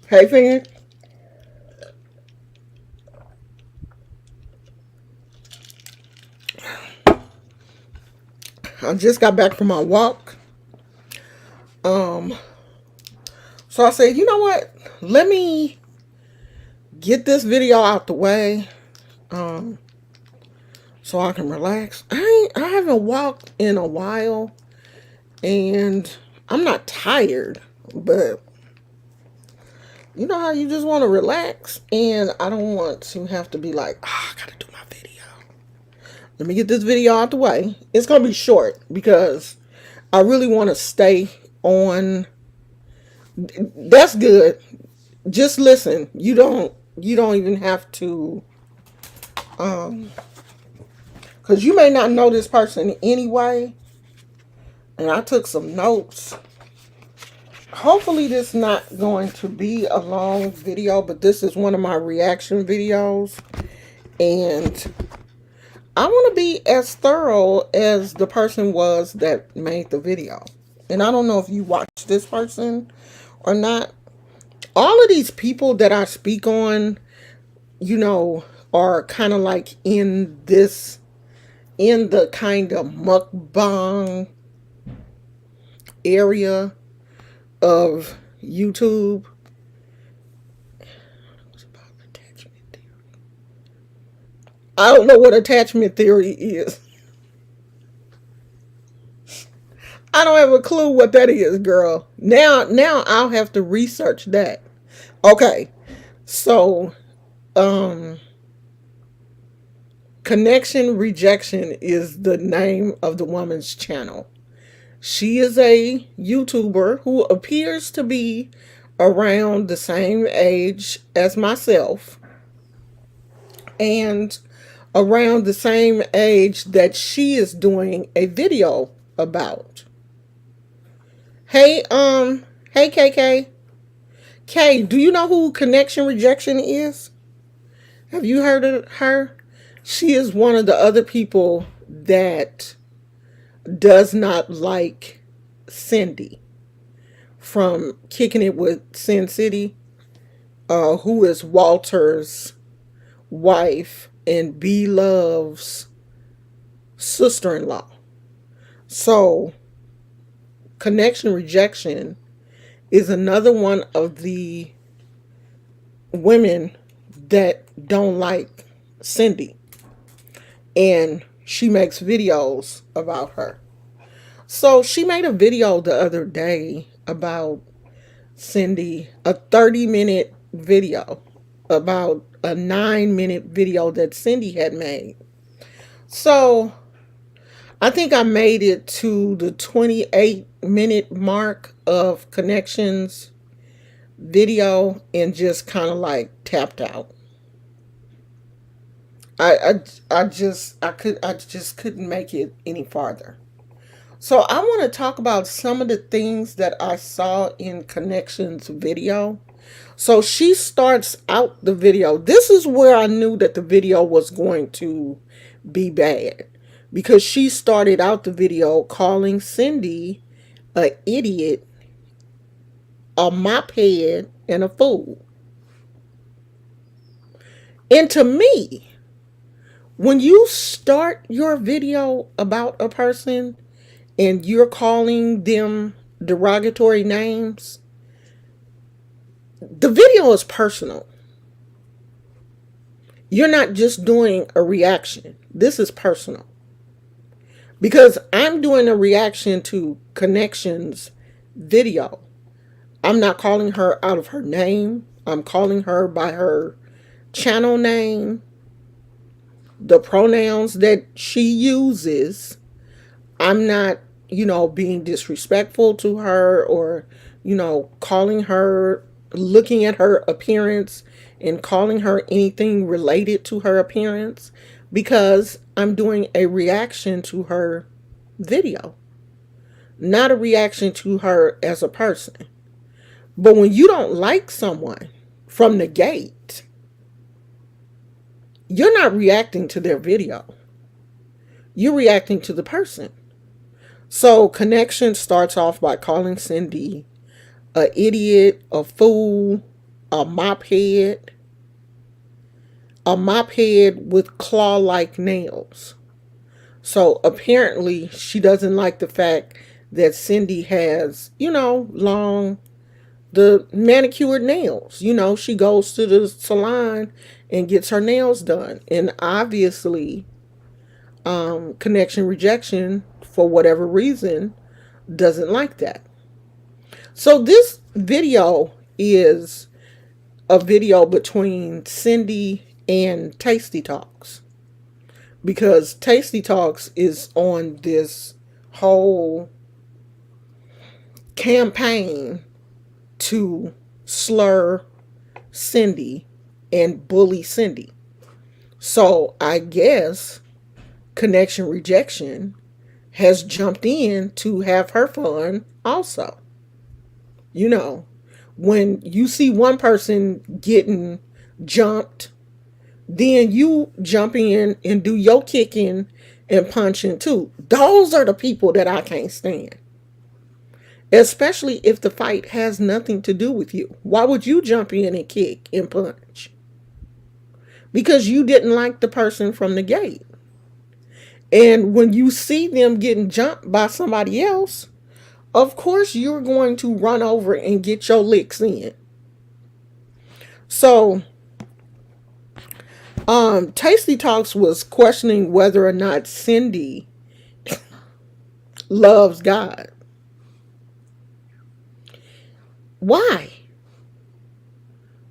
Hey, fan. I just got back from my walk. Um, so I said, you know what? Let me get this video out the way. Um, so I can relax. I haven't walked in a while, and I'm not tired, but you know how you just want to relax, and I don't want to have to be like, I gotta do my video. Let me get this video out the way. It's gonna be short because I really want to stay on. That's good. Just listen. You don't even have to um because you may not know this person anyway. And I took some notes. Hopefully this not going to be a long video, but this is one of my reaction videos, and I want to be as thorough as the person was that made the video. And I don't know if you watched this person or not. All of these people that I speak on, are kind of like in the kind of mukbang area of YouTube. I don't know what attachment theory is. I don't have a clue what that is, girl. Now I'll have to research that. Okay. So, um Connection Rejection is the name of the woman's channel. She is a YouTuber who appears to be around the same age as myself and around the same age that she is doing a video about. Hey, hey, KK. Kay, do you know who Connection Rejection is? Have you heard of her? She is one of the other people that does not like Cindy from Kicking It with Sin City, who is Walter's wife and B Love's sister-in-law. So, Connection Rejection is another one of the women that don't like Cindy. And she makes videos about her. So she made a video the other day about Cindy, a 30-minute video about a 9-minute video that Cindy had made. So I think I made it to the 28-minute mark of Connections video and just kind of like tapped out. I just couldn't make it any farther. So I want to talk about some of the things that I saw in Connections video. So she starts out the video. This is where I knew that the video was going to be bad, because she started out the video calling Cindy an idiot, a mophead, and a fool. And to me, when you start your video about a person and you're calling them derogatory names, the video is personal. You're not just doing a reaction. This is personal. Because I'm doing a reaction to Connections video. I'm not calling her out of her name. I'm calling her by her channel name, the pronouns that she uses. I'm not, being disrespectful to her or, calling her, looking at her appearance and calling her anything related to her appearance, because I'm doing a reaction to her video, not a reaction to her as a person. But when you don't like someone from the gate, you're not reacting to their video. You're reacting to the person. So Connection starts off by calling Cindy a idiot, a fool, a mop head, a mop head with claw-like nails. So apparently she doesn't like the fact that Cindy has, long, the manicured nails. She goes to the salon and gets her nails done. And obviously, connection rejection, for whatever reason, doesn't like that. So this video is a video between Cindy and Tasty Talks, because Tasty Talks is on this whole campaign to slur Cindy and bully Cindy. So I guess Connection Rejection has jumped in to have her fun also. When you see one person getting jumped, then you jump in and do your kicking and punching too. Those are the people that I can't stand. Especially if the fight has nothing to do with you. Why would you jump in and kick and punch? Because you didn't like the person from the gate. And when you see them getting jumped by somebody else, of course you're going to run over and get your licks in. So, Tasty Talks was questioning whether or not Cindy loves God. Why?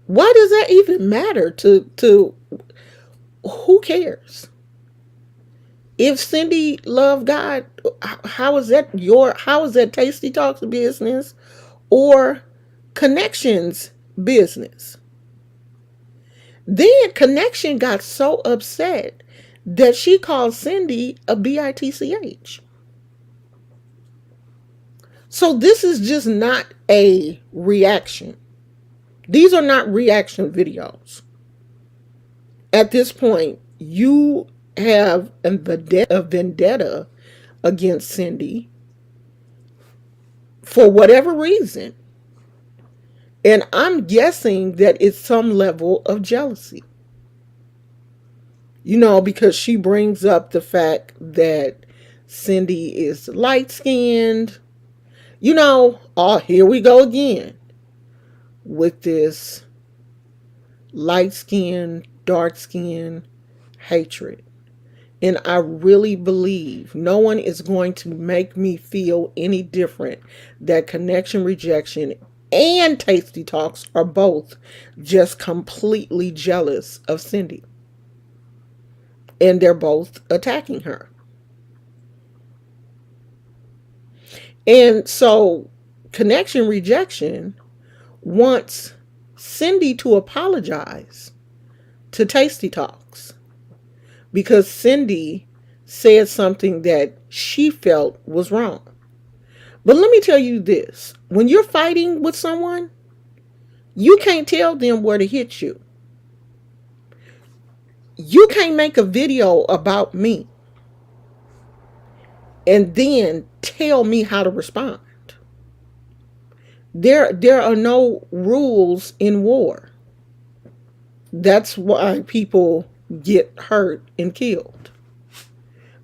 Why does that even matter to who cares? If Cindy loved God, how is that Tasty Talks business or Connections business? Then Connection got so upset that she called Cindy a bitch. So this is just not a reaction. These are not reaction videos. At this point, you have a vendetta against Cindy for whatever reason. And I'm guessing that it's some level of jealousy. Because she brings up the fact that Cindy is light-skinned. Here we go again with this light-skinned, dark-skinned hatred. And I really believe no one is going to make me feel any different that Connection Rejection and Tasty Talks are both just completely jealous of Cindy. And they're both attacking her. And so Connection Rejection wants Cindy to apologize to Tasty Talks because Cindy said something that she felt was wrong. But let me tell you this. When you're fighting with someone, you can't tell them where to hit you. You can't make a video about me and then tell me how to respond. There are no rules in war. That's why people get hurt and killed.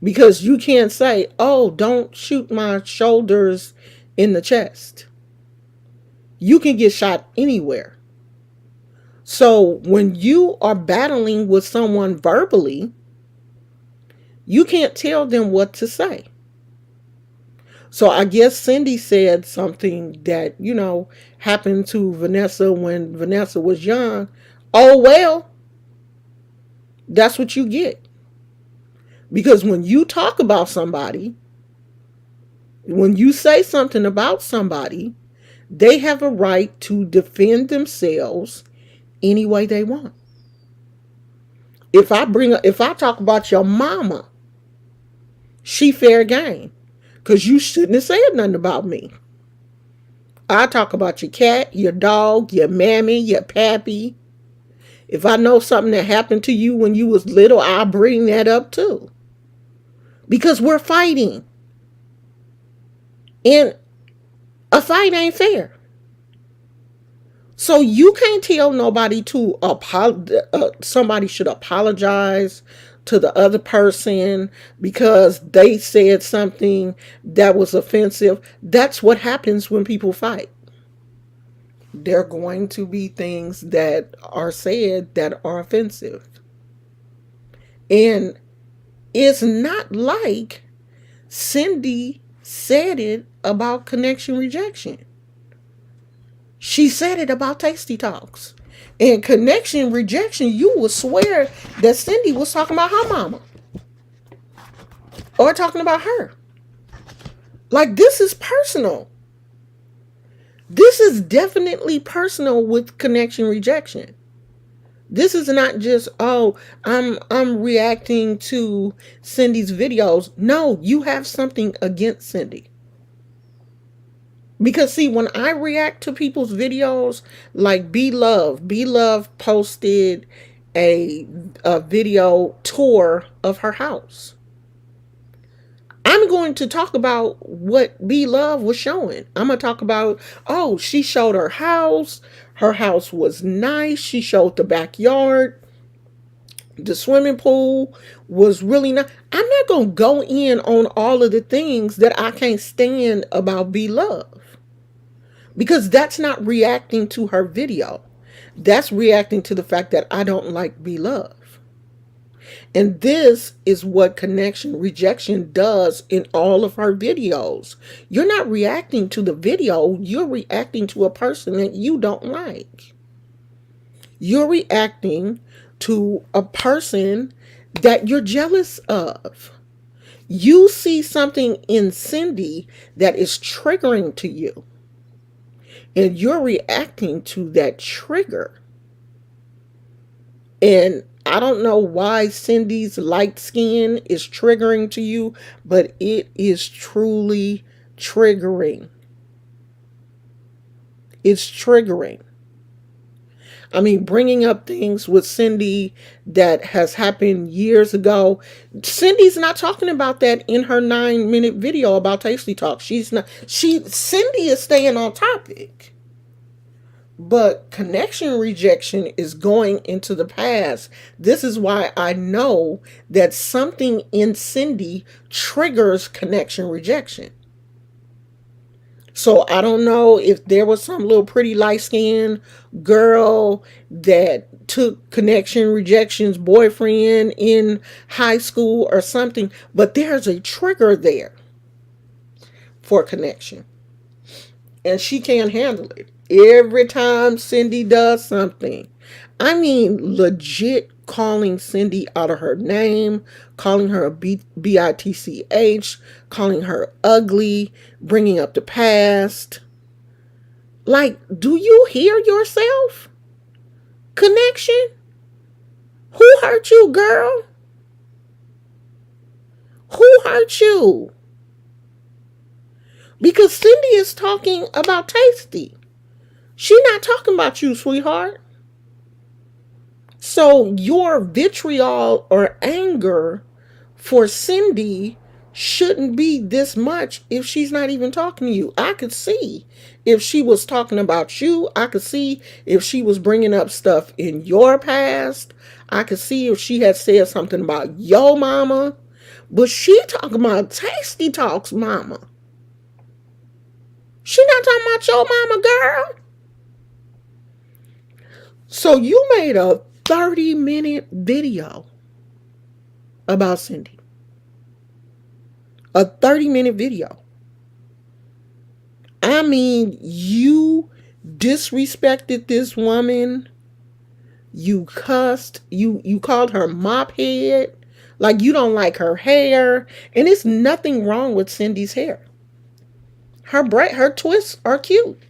Because you can't say, oh, don't shoot my shoulders in the chest. You can get shot anywhere. So when you are battling with someone verbally, you can't tell them what to say. So I guess Cindy said something that, happened to Vanessa when Vanessa was young. Oh, well, that's what you get. Because when you talk about somebody, when you say something about somebody, they have a right to defend themselves any way they want. If I talk about your mama, she fair game. Because you shouldn't have said nothing about me. I talk about your cat, your dog, your mammy, your pappy. If I know something that happened to you when you was little, I'll bring that up too. Because we're fighting. And a fight ain't fair. So you can't tell nobody to somebody should apologize to the other person because they said something that was offensive. That's what happens when people fight. There are going to be things that are said that are offensive. And it's not like Cindy said it about connection rejection. She said it about Tasty Talks. And connection rejection, you would swear that Cindy was talking about her mama or talking about her. Like, this is personal. This is definitely personal with connection rejection. This is not just, oh, I'm reacting to Cindy's videos. No, you have something against Cindy. Because see, when I react to people's videos, like Be Love posted a video tour of her house. I'm going to talk about what Be Love was showing. I'm going to talk about, oh, she showed her house. Her house was nice. She showed the backyard. The swimming pool was really nice. I'm not going to go in on all of the things that I can't stand about Be Love. Because that's not reacting to her video. That's reacting to the fact that I don't like Be Love. And this is what connection rejection does in all of her videos. You're not reacting to the video, you're reacting to a person that you don't like. You're reacting to a person that you're jealous of. You see something in Cindy that is triggering to you, and you're reacting to that trigger. And I don't know why Cindy's light skin is triggering to you, but it is truly triggering. It's triggering. I mean, bringing up things with Cindy that has happened years ago. Cindy's not talking about that in her 9-minute video about Tasty Talk. Cindy is staying on topic. But connection rejection is going into the past. This is why I know that something in Cindy triggers connection rejection. So I don't know if there was some little pretty light-skinned girl that took connection rejection's boyfriend in high school or something, but there's a trigger there for connection. And she can't handle it. Every time Cindy does something, I mean, legit calling Cindy out of her name, calling her a bitch, calling her ugly, bringing up the past. Like, do you hear yourself? Connection? Who hurt you, girl? Who hurt you? Because Cindy is talking about Tasty. She's not talking about you, sweetheart. So your vitriol or anger for Cindy shouldn't be this much if she's not even talking to you. I could see if she was talking about you. I could see if she was bringing up stuff in your past. I could see if she had said something about your mama. But she talking about Tasty Talks mama. She not talking about your mama, girl. So you made a 30-minute video about Cindy. A 30-minute video. I mean, you disrespected this woman. You cussed. You called her mop head. Like you don't like her hair. And it's nothing wrong with Cindy's hair. Her twists are cute.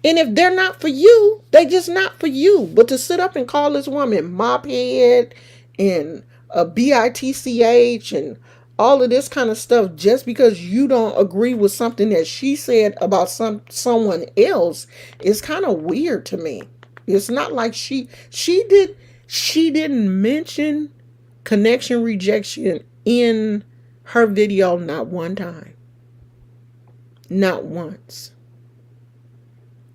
And if they're not for you, they just not for you. But to sit up and call this woman mop head and a bitch and all of this kind of stuff just because you don't agree with something that she said about someone else is kind of weird to me. It's not like she didn't mention connection rejection in her video not one time. Not once.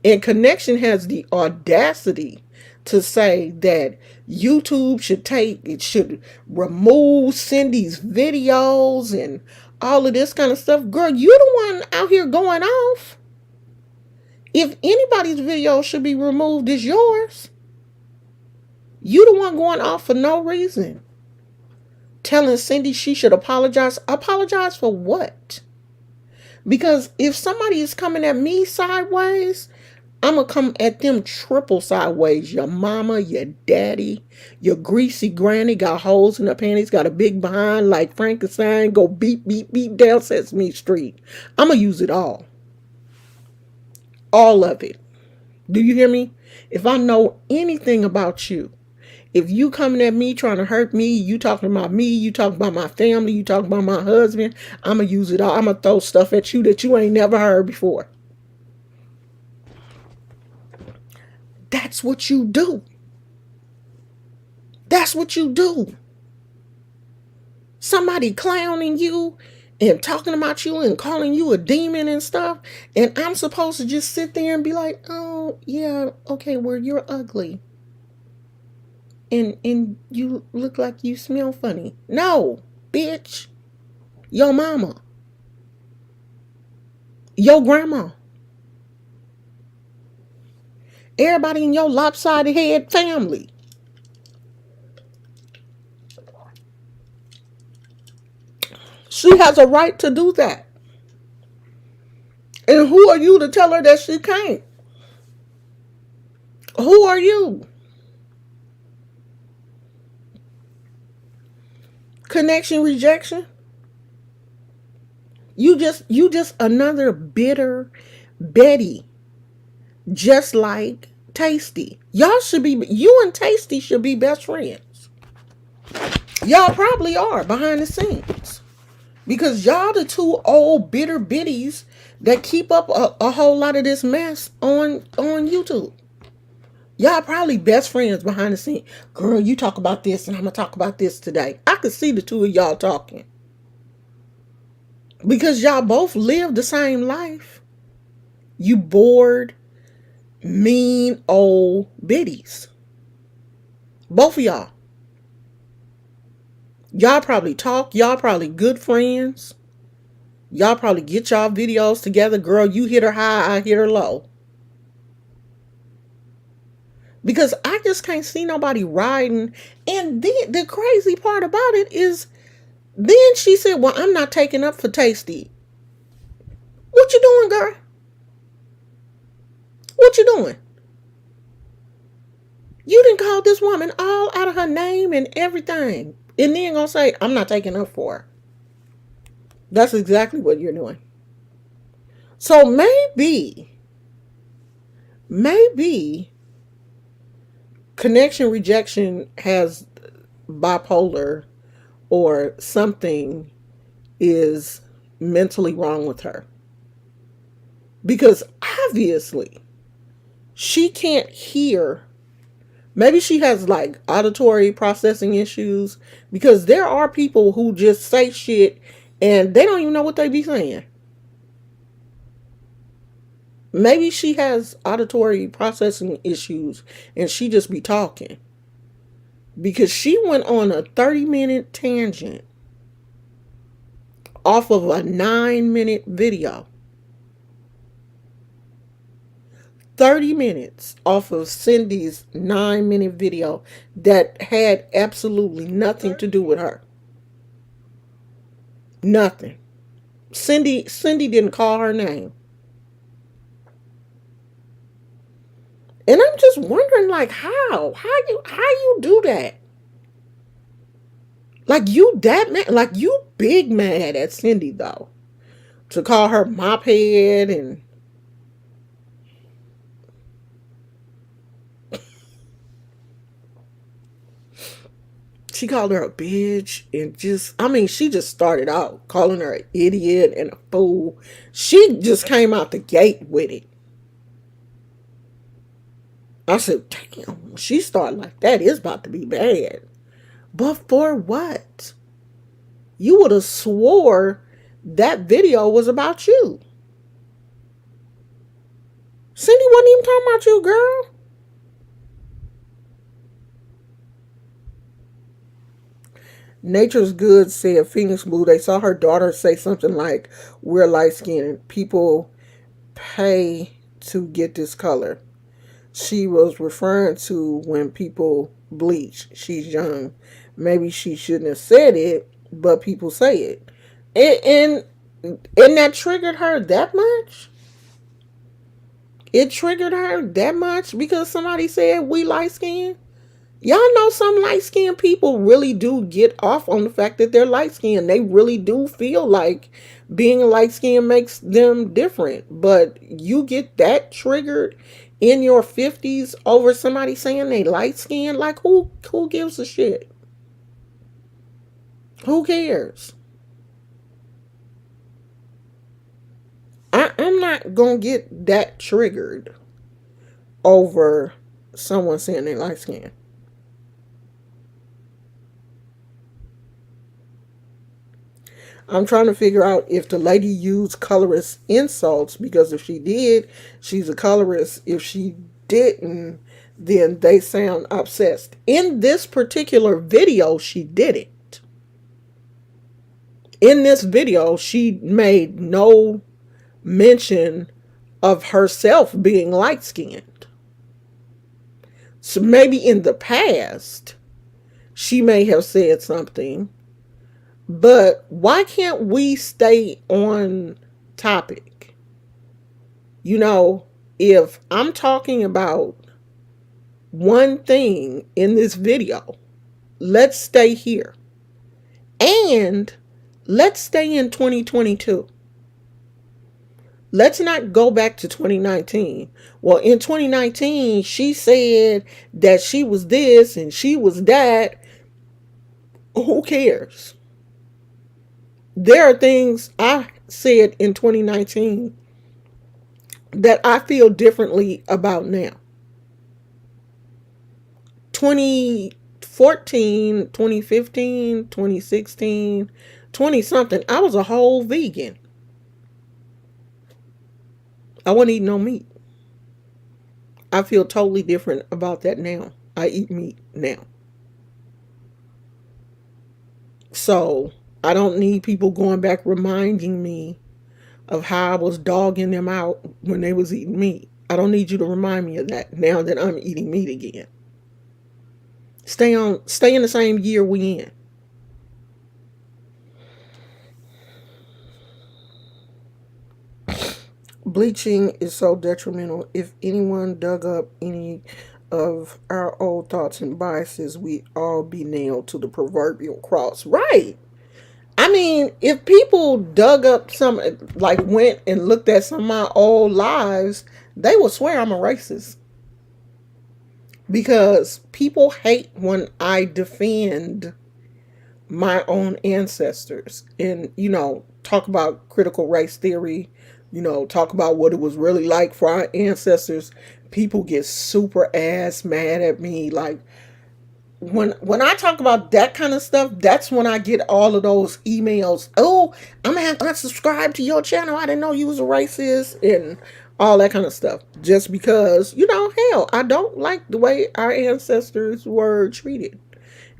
And Connection has the audacity to say that YouTube should remove Cindy's videos and all of this kind of stuff. Girl, you the one out here going off. If anybody's video should be removed, it's yours. You the one going off for no reason. Telling Cindy she should apologize. Apologize for what? Because if somebody is coming at me sideways, I'm going to come at them triple sideways. Your mama, your daddy, your greasy granny got holes in her panties, got a big behind like Frankenstein, go beep, beep, beep down Sesame Street. I'm going to use it all. All of it. Do you hear me? If I know anything about you, if you coming at me trying to hurt me, you talking about me, you talking about my family, you talking about my husband, I'm going to use it all. I'm going to throw stuff at you that you ain't never heard before. That's what you do. That's what you do. Somebody clowning you and talking about you and calling you a demon and stuff. And I'm supposed to just sit there and be like, oh, yeah, okay, well, you're ugly. And you look like you smell funny. No, bitch. Your mama. Your grandma. Everybody in your lopsided head family. She has a right to do that. And who are you to tell her that she can't? Who are you? Connection rejection? You just another bitter Betty. Just like Tasty. You and Tasty should be best friends. Y'all probably are behind the scenes. Because y'all the two old bitter biddies that keep up a whole lot of this mess on YouTube. Y'all probably best friends behind the scenes. Girl, you talk about this and I'm going to talk about this today. I could see the two of y'all talking. Because y'all both live the same life. You bored, mean old biddies. Both of y'all. Y'all probably talk. Y'all probably good friends. Y'all probably get y'all videos together. Girl, you hit her high, I hit her low. Because I just can't see nobody riding. And the crazy part about it is, then she said, well, I'm not taking up for Tasty. What you doing, girl? What you doing? You didn't call this woman all out of her name and everything. And then gonna say, I'm not taking up for her. That's exactly what you're doing. So maybe connection rejection has bipolar or something is mentally wrong with her. Because obviously she can't hear. Maybe she has like auditory processing issues, because there are people who just say shit and they don't even know what they be saying. Maybe she has auditory processing issues and she just be talking. Because she went on a 30-minute tangent off of a 9-minute video. 30 minutes off of Cindy's 9-minute video that had absolutely nothing to do with her. Nothing. Cindy didn't call her name. And I'm just wondering, like, how you do that? Like, you that mad? Like, you big mad at Cindy, though, to call her mop head and she called her a bitch and she just started out calling her an idiot and a fool. She just came out the gate with it. I said, damn, she started like that. It's about to be bad. But for what? You would have swore that video was about you. Cindy wasn't even talking about you, girl. Nature's Good said Phoenix Blue, they saw her daughter say something like, we're light skinned. People pay to get this color. She was referring to when people bleach. She's young. Maybe she shouldn't have said it, but people say it. And that triggered her that much? It triggered her that much because somebody said we light skinned? Y'all know some light skinned people really do get off on the fact that they're light skinned. They really do feel like being light skinned makes them different. But you get that triggered in your 50s over somebody saying they light skinned? Like who gives a shit? Who cares? I'm not gonna get that triggered over someone saying they light skinned. I'm trying to figure out if the lady used colorist insults, because if she did, she's a colorist. If she didn't, then they sound obsessed. In this particular video, she did it. In this video, she made no mention of herself being light skinned. So maybe in the past, she may have said something. But why can't we stay on topic? You know, if I'm talking about one thing in this video, let's stay here. And let's stay in 2022. Let's not go back to 2019. Well, in 2019, she said that she was this and she was that. Who cares? There are things I said in 2019 that I feel differently about now. 2014, 2015, 2016, 20 something, I was a whole vegan. I wasn't eating no meat. I feel totally different about that now. I eat meat now. So I don't need people going back reminding me of how I was dogging them out when they was eating meat. I don't need you to remind me of that now that I'm eating meat again. Stay in the same year we in. Bleaching is so detrimental. If anyone dug up any of our old thoughts and biases, we all be nailed to the proverbial cross. Right. I mean, if people dug up some, like went and looked at some of my old lives, they would swear I'm a racist. Because people hate when I defend my own ancestors and, talk about critical race theory, talk about what it was really like for our ancestors. People get super ass mad at me. Like, when I talk about that kind of stuff, that's when I get all of those emails. Oh, I'm gonna have to unsubscribe to your channel. I didn't know you was a racist and all that kind of stuff. Just because, hell, I don't like the way our ancestors were treated.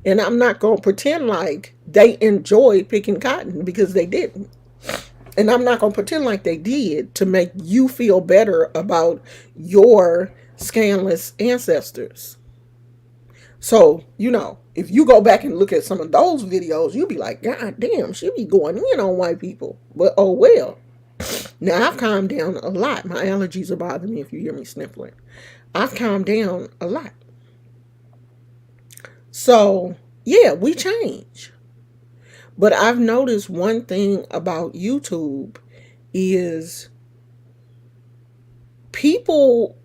And I'm not gonna pretend like they enjoyed picking cotton, because they didn't. And I'm not gonna pretend like they did to make you feel better about your scandalous ancestors. So, if you go back and look at some of those videos, you'll be like, God damn, she be going in on white people. But oh well. Now, I've calmed down a lot. My allergies are bothering me if you hear me sniffling. I've calmed down a lot. So, yeah, we change. But I've noticed one thing about YouTube is people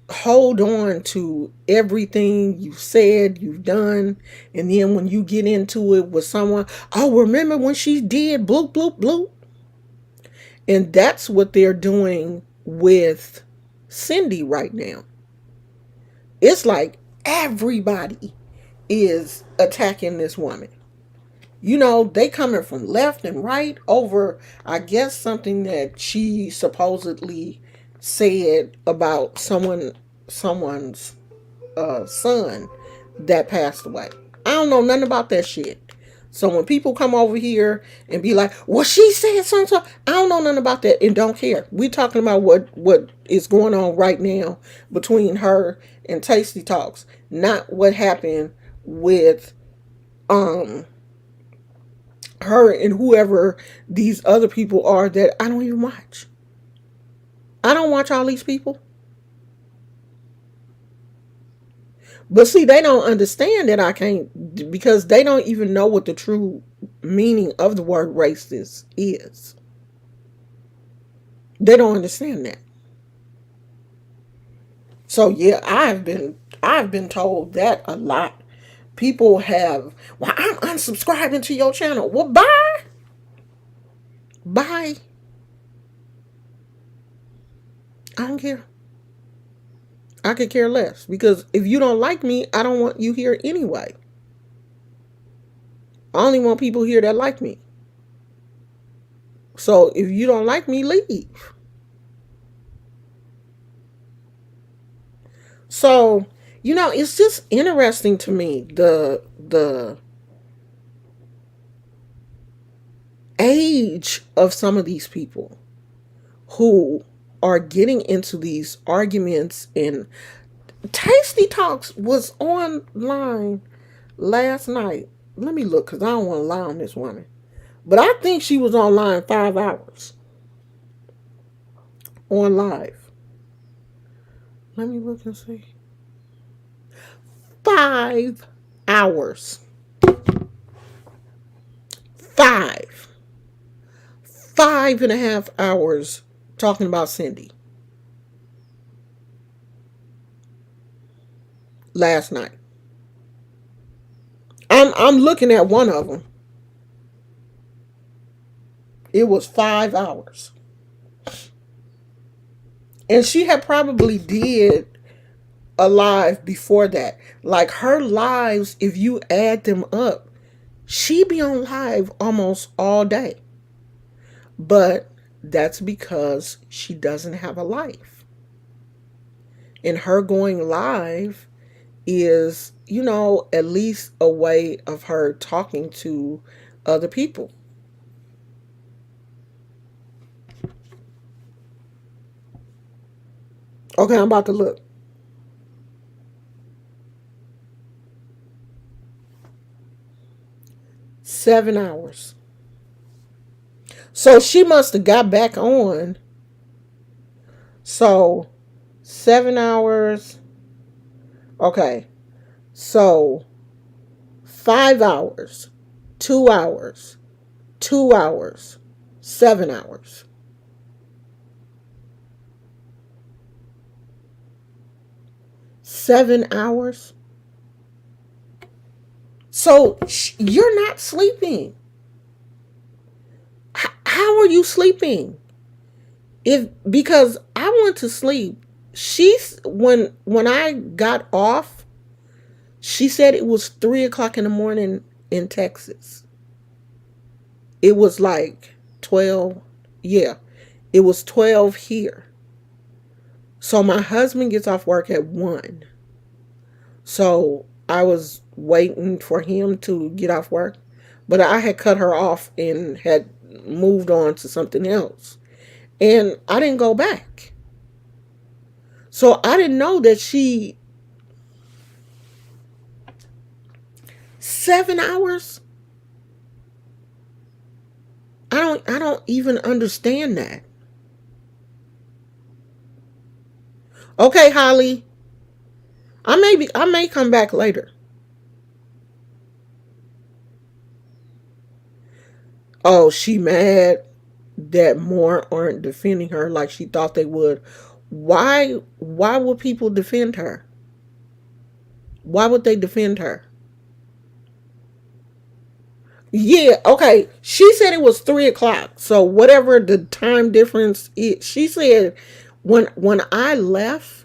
hold on to everything you've said, you've done, and then when you get into it with someone, oh, remember when she did bloop, bloop, bloop? And that's what they're doing with Cindy right now. It's like everybody is attacking this woman. They coming from left and right over, I guess, something that she supposedly said about someone's son that passed away. I don't know nothing about that shit. So when people come over here and be like, "Well, she said something," I don't know nothing about that and don't care. We talking about what is going on right now between her and Tasty Talks, not what happened with um her and whoever these other people are that I don't even watch. I don't watch all these people. But see, they don't understand that I can't, because they don't even know what the true meaning of the word racist is. They don't understand that. So yeah, I've been told that a lot. People have, well, I'm unsubscribing to your channel. Well, bye. Bye. I don't care. I could care less, because if you don't like me, I don't want you here anyway. I only want people here that like me. So if you don't like me, leave. So, it's just interesting to me, the age of some of these people who are getting into these arguments. And Tasty Talks was online last night. Let me look, because I don't want to lie on this woman. But I think she was online 5 hours on live. Let me look and see. 5 hours. Five. 5.5 hours talking about Cindy last night. I'm looking at one of them. It was 5 hours. And she had probably did a live before that. Like her lives, if you add them up, she be on live almost all day. But that's because she doesn't have a life. And her going live is, at least a way of her talking to other people. Okay, I'm about to look. 7 hours. So she must have got back on. So 7 hours. Okay. So 5 hours, 2 hours, 2 hours, 7 hours. 7 hours. So you're not sleeping. How are you sleeping? If Because I went to sleep. When I got off, she said it was 3 o'clock in the morning in Texas. It was like 12. Yeah, it was 12 here. So my husband gets off work at 1. So I was waiting for him to get off work. But I had cut her off and had moved on to something else. And I didn't go back. So I didn't know that 7 hours? I don't even understand that. Okay, Holly. I may come back later. Oh, she mad that more aren't defending her like she thought they would. Why would people defend her? Why would they defend her? Yeah, okay. She said it was 3 o'clock. So whatever the time difference is, she said when I left,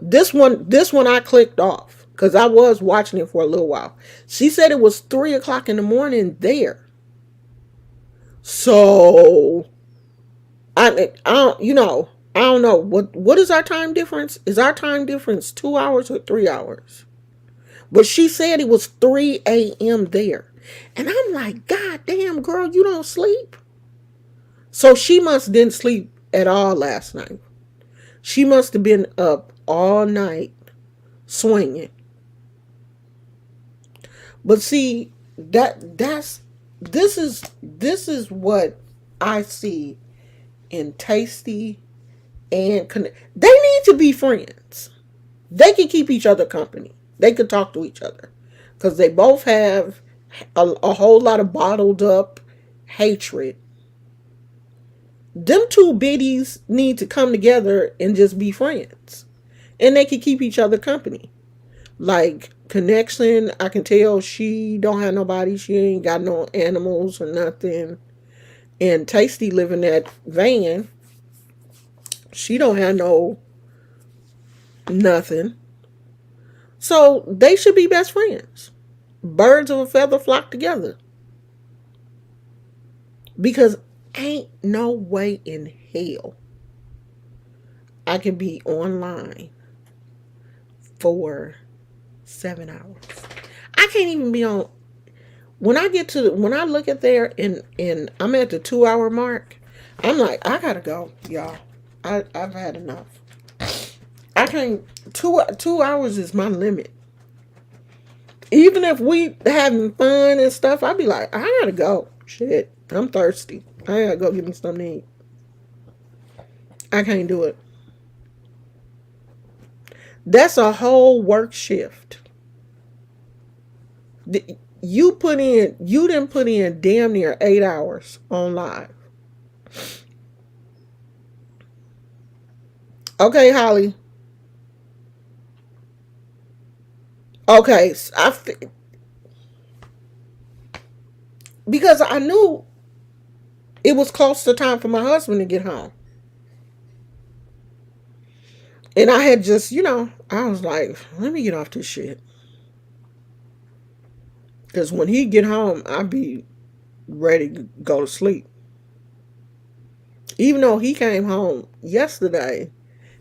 this one I clicked off because I was watching it for a little while. She said it was 3 o'clock in the morning there. So I don't, I don't know. What is our time difference? Is our time difference 2 hours or 3 hours? But she said it was 3 a.m. there. And I'm like, God damn, girl, you don't sleep? So she must didn't sleep at all last night. She must have been up all night swinging. But see, this is what I see in Tasty and Connect. They need to be friends. They can keep each other company. They could talk to each other because they both have a whole lot of bottled up hatred. Them two biddies need to come together and just be friends, and they can keep each other company. Like Connection, I can tell she don't have nobody. She ain't got no animals or nothing. And Tasty living that van. She don't have no nothing. So they should be best friends. Birds of a feather flock together. Because ain't no way in hell I can be online for 7 hours. I can't even be on. When I look at there and I'm at the 2 hour mark, I'm like, I gotta go, y'all. I've had enough. I can't. Two hours is my limit. Even if we having fun and stuff, I'd be like, I gotta go. Shit, I'm thirsty. I gotta go get me something to eat. I can't do it. That's a whole work shift. You didn't put in damn near 8 hours on live. Okay, Holly. Okay, because I knew it was close to time for my husband to get home. And I had just, I was like, let me get off this shit. Because when he get home, I'd be ready to go to sleep. Even though he came home yesterday,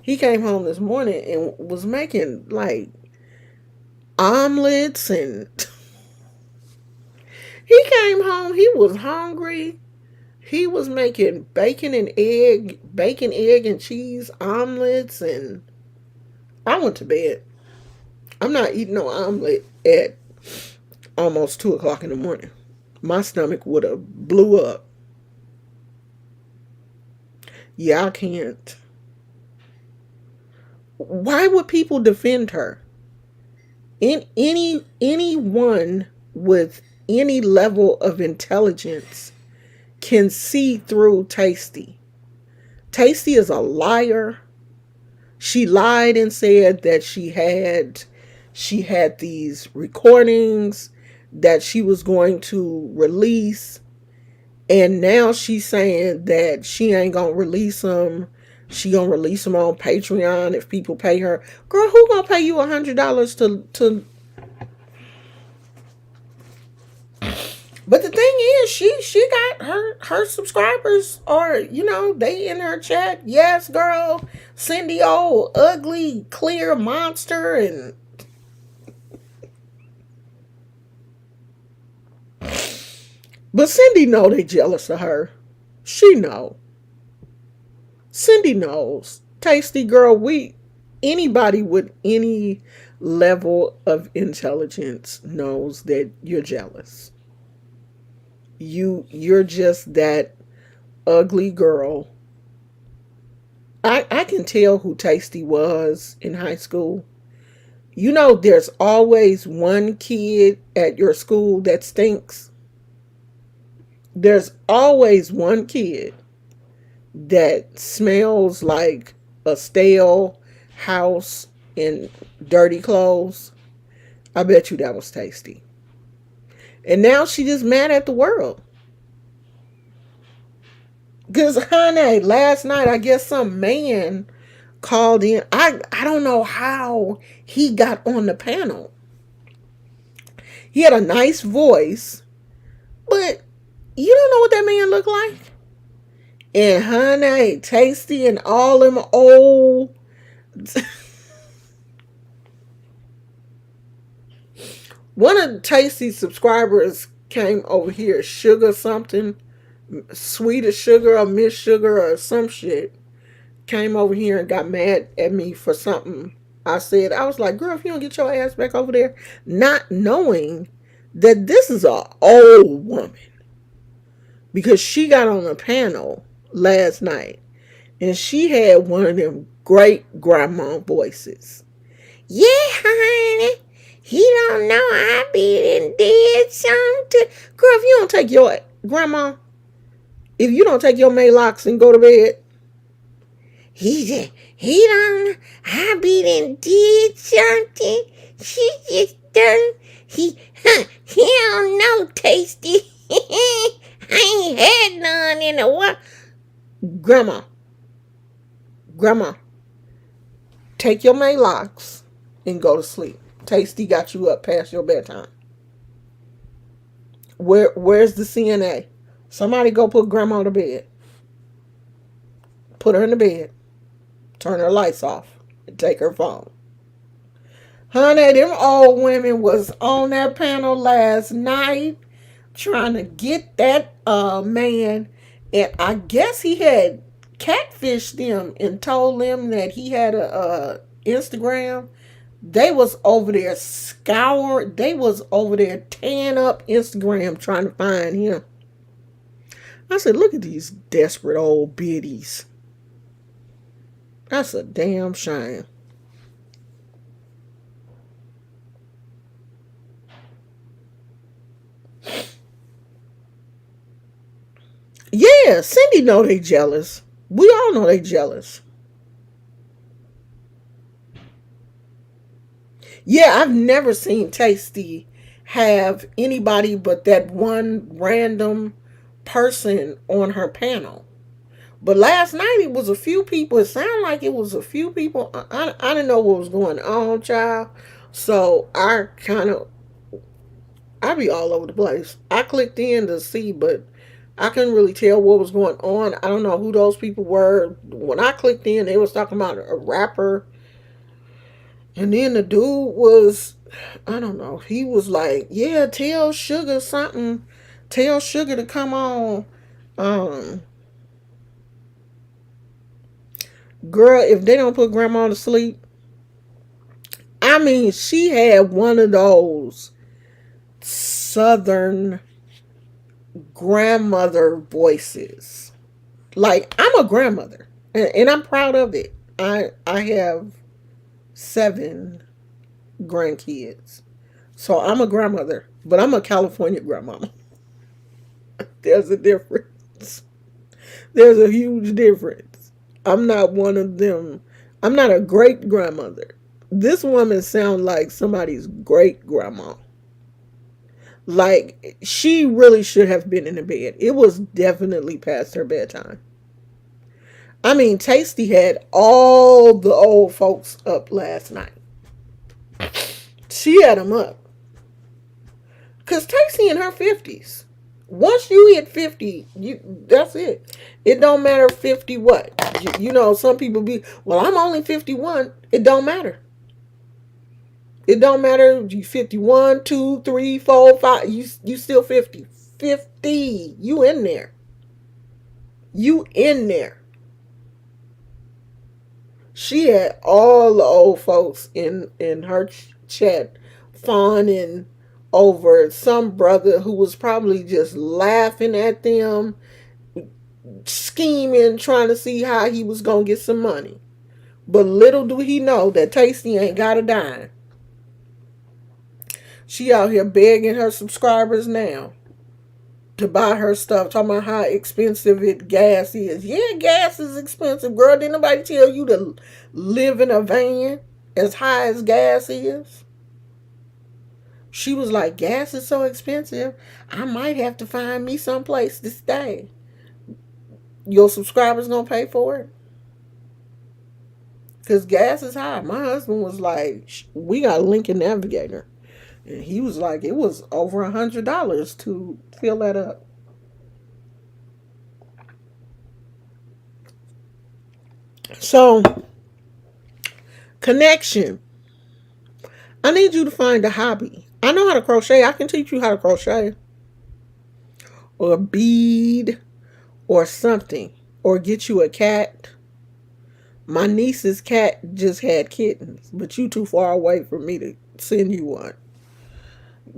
he came home this morning and was making like omelets and he came home, he was hungry. He was making bacon, egg, and cheese omelets, and I went to bed. I'm not eating no omelet at almost 2 o'clock in the morning. My stomach would have blew up. Yeah, I can't. Why would people defend her? Anyone with any level of intelligence can see through Tasty. Tasty is a liar. She lied and said that she had these recordings that she was going to release, and now she's saying that she ain't gonna release them. She gonna release them on Patreon if people pay her. Girl, who gonna pay you $100 to? But the thing is, she got her subscribers are, they in her chat. Yes, girl, Cindy, old ugly clear monster, and but Cindy know they jealous of her. She know. Cindy knows. Tasty girl, anybody with any level of intelligence knows that you're jealous. You're just that ugly girl. I can tell who Tasty was in high school. There's always one kid at your school that stinks. There's always one kid that smells like a stale house and dirty clothes. I bet you that was Tasty. And now she just mad at the world. Because, honey, last night, I guess some man called in. I don't know how he got on the panel. He had a nice voice, but you don't know what that man looked like? And honey, Tasty and all them old. One of the Tasty subscribers came over here, Sugar something, Sweet as Sugar or Miss Sugar or some shit. Came over here and got mad at me for something I said. I was like, girl, if you don't get your ass back over there, not knowing that this is a old woman. Because she got on a panel last night and she had one of them great grandma voices. Yeah, honey. He don't know I be and did something. Girl, if you don't take your grandma, if you don't take your Maylocks and go to bed, he don't, I be and did something. She just done, he don't know, Tasty. I ain't had none in a while. Grandma, take your Maylocks and go to sleep. Tasty got you up past your bedtime. Where's the CNA? Somebody go put grandma to bed. Put her in the bed. Turn her lights off. And take her phone. Honey, them old women was on that panel last night trying to get that man. And I guess he had catfished them and told them that he had a Instagram. They was over there scoured. They was over there tearing up Instagram trying to find him. I said, look at these desperate old biddies. That's a damn shame. Yeah, Cindy know they jealous. We all know they jealous. Yeah, I've never seen Tasty have anybody but that one random person on her panel. But last night it was a few people. It sounded like it was a few people. I didn't know what was going on, child. So I be all over the place. I clicked in to see, but I couldn't really tell what was going on. I don't know who those people were. When I clicked in, they was talking about a rapper. And then the dude was, I don't know, he was like, yeah, tell Sugar something. Tell Sugar to come on. Um, Girl, if they don't put grandma to sleep, I mean, she had one of those southern grandmother voices. Like, I'm a grandmother, and I'm proud of it. I have 7 grandkids. So I'm a grandmother, but I'm a California grandmama. There's a difference. There's a huge difference. I'm not one of them. I'm not a great grandmother. This woman sounds like somebody's great grandma. Like, she really should have been in the bed. It was definitely past her bedtime. I mean, Tasty had all the old folks up last night. She had them up. Because Tasty in her 50s. Once you hit 50, that's it. It don't matter 50 what. You know, some people be, well, I'm only 51. It don't matter. It don't matter. You 51, 2, 3, 4, 5. You still 50. 50. You in there. You in there. She had all the old folks in her chat fawning over some brother who was probably just laughing at them, scheming, trying to see how he was going to get some money. But little do he know that Tasty ain't got a dime. She out here begging her subscribers now to buy her stuff, talking about how expensive gas is. Yeah, gas is expensive, girl. Didn't nobody tell you to live in a van as high as gas is? She was like, gas is so expensive, I might have to find me someplace to stay. Your subscribers gonna pay for it? Because gas is high. My husband was like, we got a Lincoln Navigator. And he was like, it was over $100 to fill that up. So, connection. I need you to find a hobby. I know how to crochet. I can teach you how to crochet. Or a bead or something. Or get you a cat. My niece's cat just had kittens, but you too far away for me to send you one.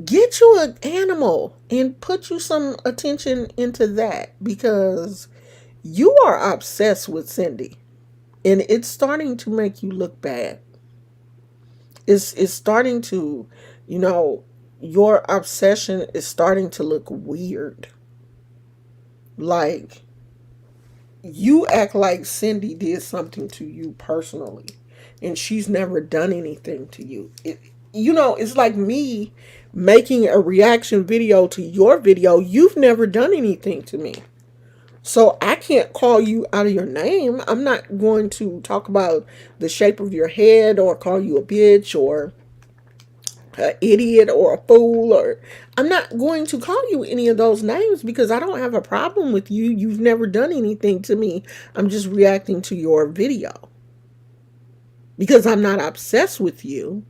Get you an animal and put you some attention into that, because you are obsessed with Cindy and it's starting to make you look bad. It's starting to, you know, your obsession is starting to look weird. Like, you act like Cindy did something to you personally, and she's never done anything to you. It's like me making a reaction video to your video. You've never done anything to me. So I can't call you out of your name. I'm not going to talk about the shape of your head or call you a bitch or an idiot or a fool, or I'm not going to call you any of those names because I don't have a problem with you. You've never done anything to me. I'm just reacting to your video because I'm not obsessed with you.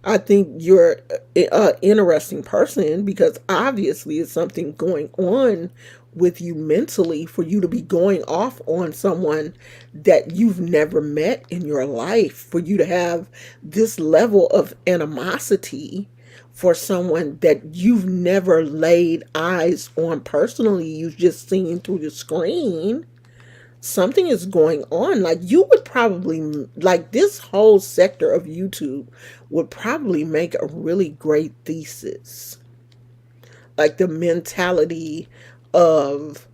I think you're an interesting person because obviously it's something going on with you mentally for you to be going off on someone that you've never met in your life, for you to have this level of animosity for someone that you've never laid eyes on personally. You've just seen through the screen. Something is going on. Like, you would probably, like, this whole sector of YouTube would probably make a really great thesis. Like, the mentality of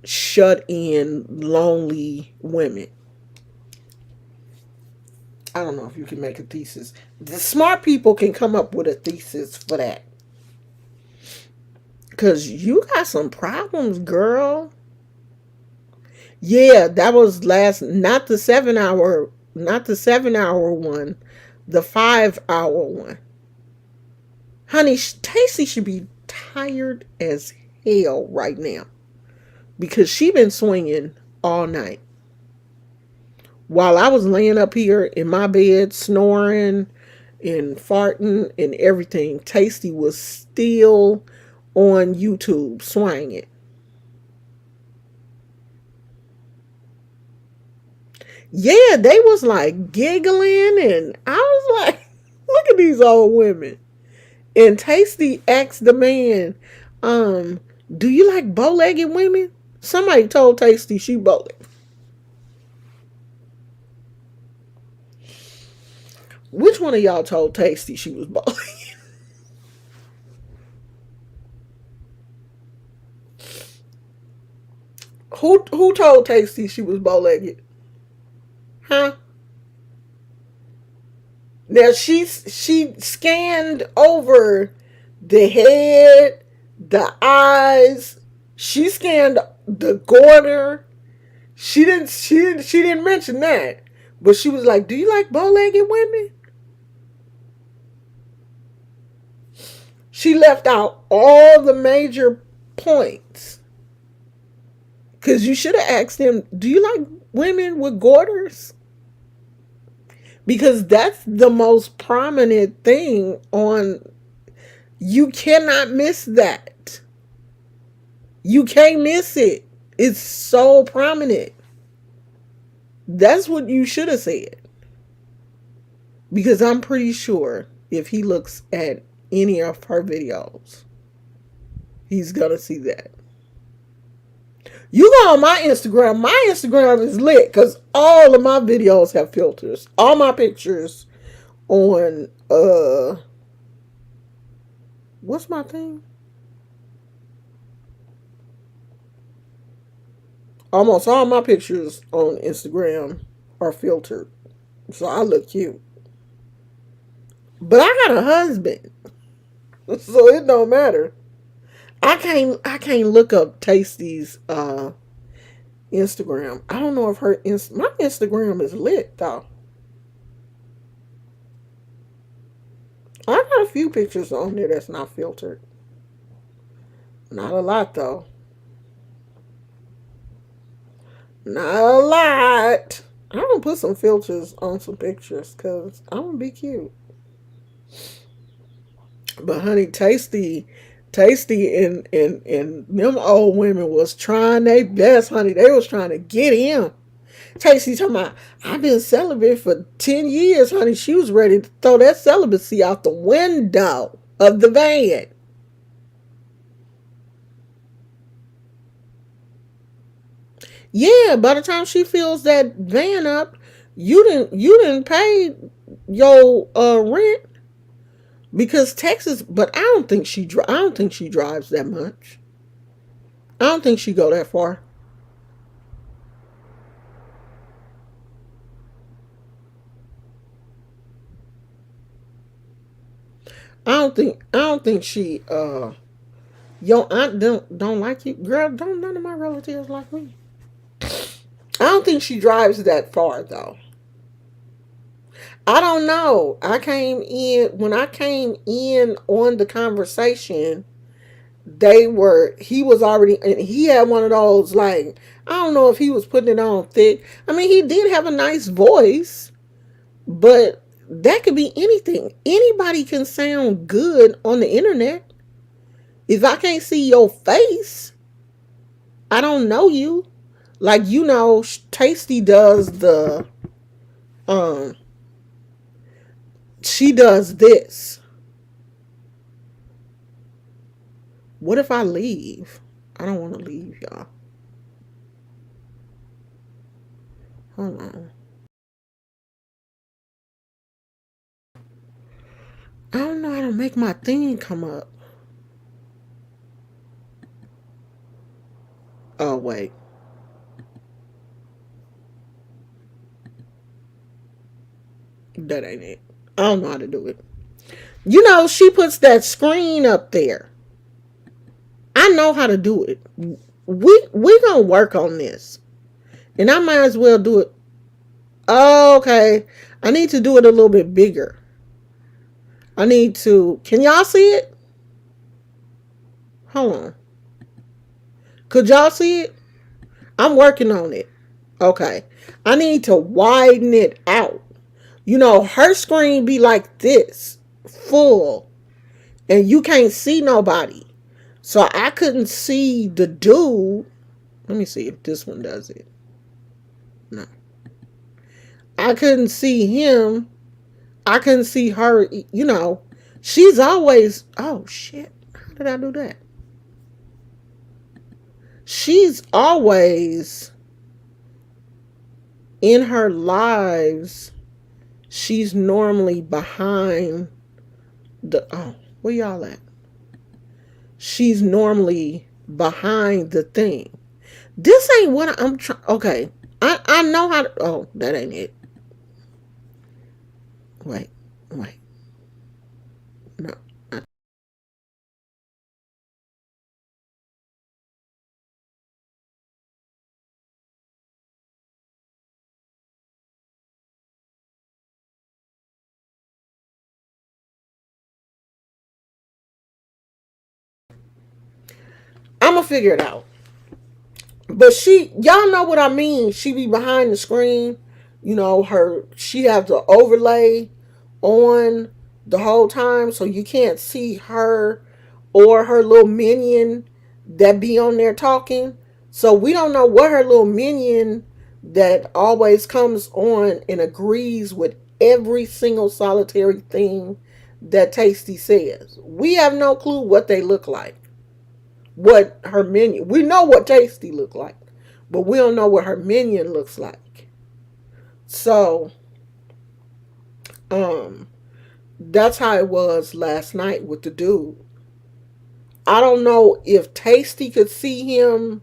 shut in, lonely women. I don't know if you can make a thesis. The smart people can come up with a thesis for that. Because you got some problems, girl. Yeah, that was last, not the 7 hour, not the 7 hour one, the 5 hour one. Honey, Tasty should be tired as hell right now because she been swinging all night. While I was laying up here in my bed snoring and farting and everything, Tasty was still on YouTube swinging. Yeah, they was like giggling, and I was like, look at these old women. And Tasty asked the man, do you like bow-legged women? Somebody told Tasty she bow-legged. Which one of y'all told Tasty she was bow-legged? Who told Tasty she was bow-legged? Huh? Now she scanned over the head, the eyes. She scanned the goiter. She didn't mention that, but she was like, "Do you like bow-legged women?" She left out all the major points because you should have asked him, "Do you like women with goiters?" Because that's the most prominent thing on. You cannot miss that. You can't miss it. It's so prominent. That's what you should have said. Because I'm pretty sure if he looks at any of her videos, he's going to see that. You go on my Instagram. My Instagram is lit because all of my videos have filters. All my pictures on, what's my thing? Almost all my pictures on Instagram are filtered. So I look cute. But I got a husband. So it don't matter. I can't look up Tasty's Instagram. I don't know if my Instagram is lit though. I got a few pictures on there that's not filtered. Not a lot though. Not a lot. I'm gonna put some filters on some pictures because I'm gonna be cute. But honey, tasty, and them old women was trying their best, honey. They was trying to get him. Tasty talking about, I've been celibate for 10 years, honey. She was ready to throw that celibacy out the window of the van. Yeah, by the time she fills that van up, you didn't pay your rent because Texas. But I don't think she drives that much. I don't think she go that far. I don't think she your aunt don't like you, girl. Don't none of my relatives like me. I don't think she drives that far though. I don't know. I came in when I came in on the conversation. He was already, and he had one of those, like, I don't know if he was putting it on thick. I mean, he did have a nice voice, but that could be anything. Anybody can sound good on the internet. If I can't see your face, I don't know you. Like, Tasty does um she does this. What if I leave? I don't want to leave, y'all. Hold on. I don't know how to make my thing come up. Oh wait, that ain't it. I don't know how to do it. She puts that screen up there. I know how to do it. We gonna work on this, and I might as well do it. Oh, okay, I need to do it a little bit bigger. I need to. Can y'all see it? Hold on. Could y'all see it? I'm working on it. Okay. I need to widen it out. Her screen be like this, full, and you can't see nobody. So I couldn't see the dude. Let me see if this one does it. No. I couldn't see him. I couldn't see her. She's always. Oh, shit. How did I do that? She's always in her lives. She's normally behind the. Oh, where y'all at? She's normally behind the thing. This ain't what I'm trying. Okay, I know how to. Oh, that ain't it. Wait, wait, no. I'm gonna figure it out. But y'all know what I mean. She be behind the screen. She has the overlay on the whole time, so you can't see her or her little minion that be on there talking. So we don't know what her little minion that always comes on and agrees with every single solitary thing that Tasty says. We have no clue what they look like. What her minion. We know what Tasty look like, but we don't know what her minion looks like. So, um, that's how it was last night with the dude. I don't know if Tasty could see him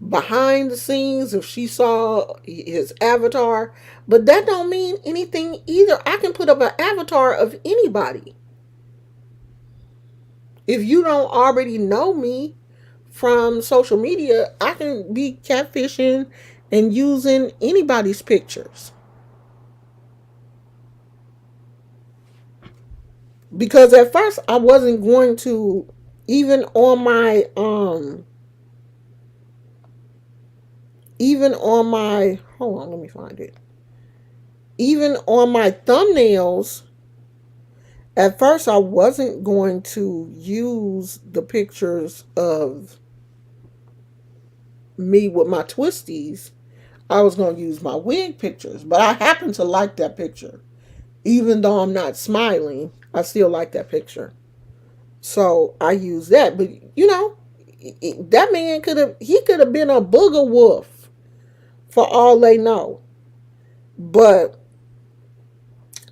behind the scenes, if she saw his avatar, but that don't mean anything either. I can put up an avatar of anybody. If you don't already know me from social media, I can be catfishing and using anybody's pictures. Because at first I wasn't going to, even on my hold on, let me find it. even on my thumbnails, at first I wasn't going to use the pictures of me with my twisties. I was going to use my wig pictures, but I happen to like that picture. Even though I'm not smiling, I still like that picture. So I use that. But that man could have been a booger wolf for all they know. But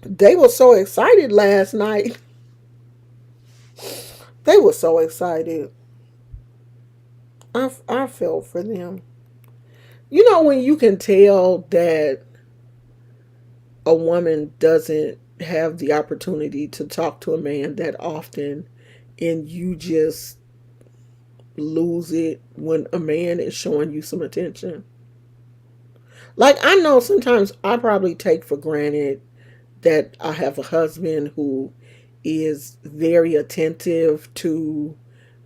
they were so excited last night. They were so excited. I felt for them. When you can tell that a woman doesn't have the opportunity to talk to a man that often, and you just lose it when a man is showing you some attention. Like, I know sometimes I probably take for granted that I have a husband who is very attentive to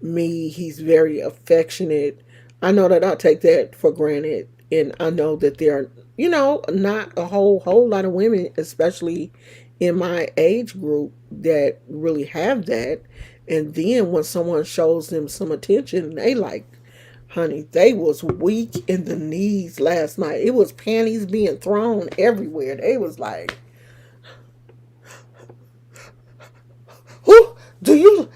me. He's very affectionate. I know that I take that for granted. And I know that there are, not a whole lot of women, especially in my age group, that really have that. And then when someone shows them some attention, they like, honey, they was weak in the knees last night. It was panties being thrown everywhere. They was like, who do you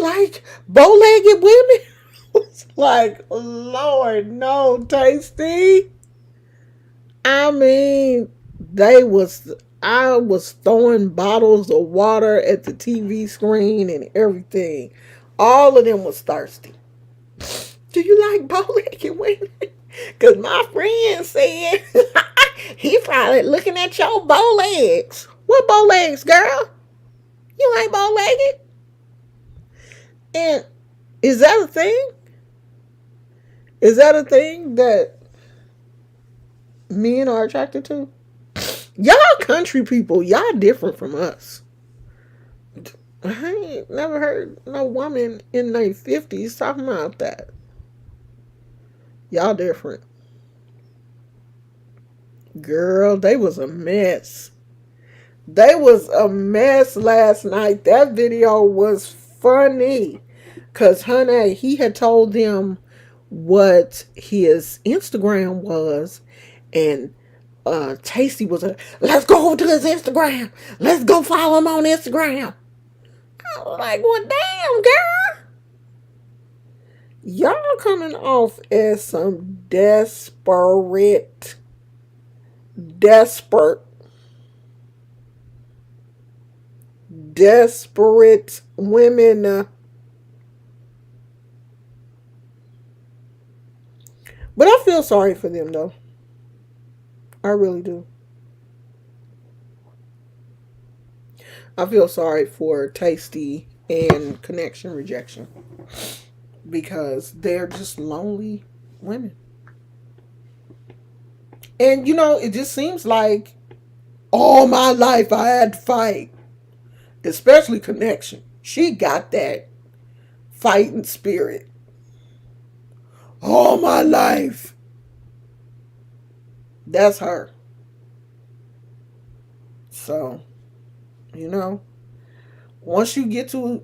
like bow-legged women? It's like, Lord, no, Tasty. I mean, I was throwing bottles of water at the TV screen and everything. All of them was thirsty. Do you like bow-legged women? Because my friend said he probably looking at your bow legs. What bow legs, girl? You ain't bow-legged? And is that a thing? Is that a thing that men are attracted to? Y'all country people, y'all different from us. I ain't never heard no woman in their 50s talking about that. Y'all different. Girl, they was a mess. They was a mess last night. That video was funny. Because, honey, he had told them what his Instagram was. And Tasty was like, let's go over to his Instagram. Let's go follow him on Instagram. I was like, well, damn, girl. Y'all coming off as some desperate women. But I feel sorry for them, though. I really do. I feel sorry for Tasty and Connection Rejection because they're just lonely women. And it just seems like all my life I had to fight, especially Connection. She got that fighting spirit. All my life. That's her. So, once you get in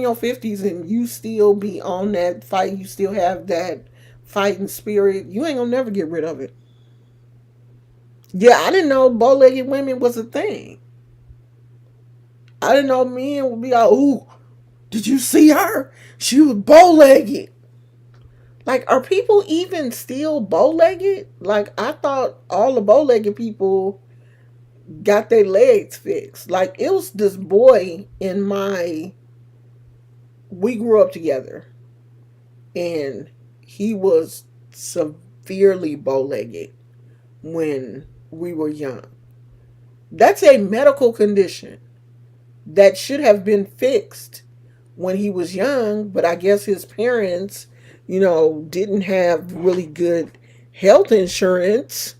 your 50s and you still be on that fight, you still have that fighting spirit, you ain't gonna never get rid of it. Yeah, I didn't know bow-legged women was a thing. I didn't know men would be like, ooh, did you see her? She was bow-legged. Like, are people even still bow-legged? Like, I thought all the bow-legged people got their legs fixed. Like, it was this boy we grew up together. And he was severely bow-legged when we were young. That's a medical condition that should have been fixed when he was young, but I guess his parents, didn't have really good health insurance.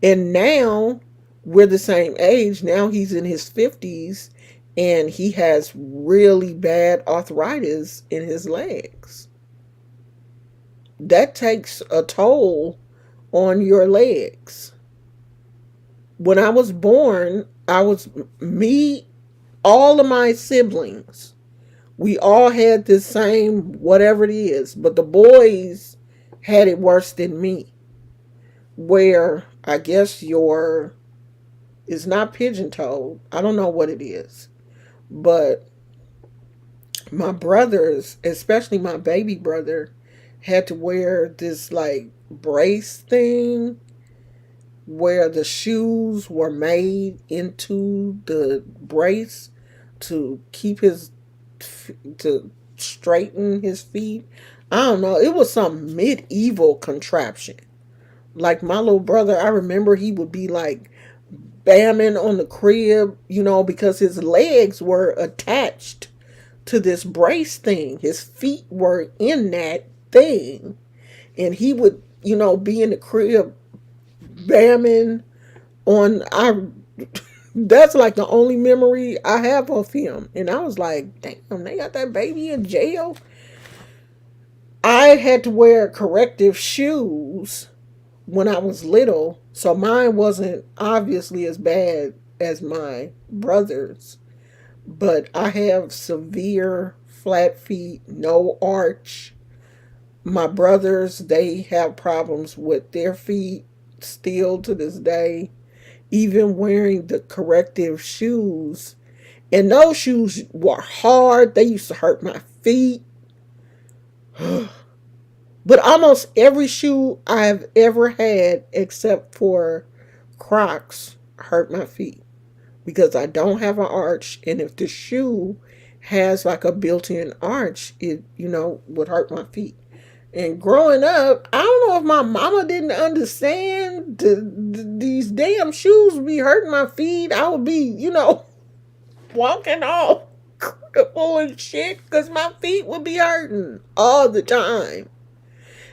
And now we're the same age. Now he's in his 50s and he has really bad arthritis in his legs. That takes a toll on your legs. When I was born, I was me, all of my siblings. We all had the same whatever it is, but the boys had it worse than me. Where I guess your is not pigeon toed. I don't know what it is, but my brothers, especially my baby brother, had to wear this like brace thing where the shoes were made into the brace to keep his to straighten his feet. I don't know. It was some medieval contraption. Like my little brother, I remember he would be like bamming on the crib, because his legs were attached to this brace thing. His feet were in that thing. And he would, be in the crib bamming on I that's like the only memory I have of him. And I was like, damn, they got that baby in jail. I had to wear corrective shoes when I was little, so mine wasn't obviously as bad as my brother's. But I have severe flat feet, no arch. My brothers, they have problems with their feet still to this day, even wearing the corrective shoes. And those shoes were hard. They used to hurt my feet. But almost every shoe I've ever had, except for Crocs, hurt my feet because I don't have an arch. And if the shoe has like a built in arch, it, would hurt my feet. And growing up, I don't know if my mama didn't understand these damn shoes would be hurting my feet. I would be, walking all crippled and shit because my feet would be hurting all the time,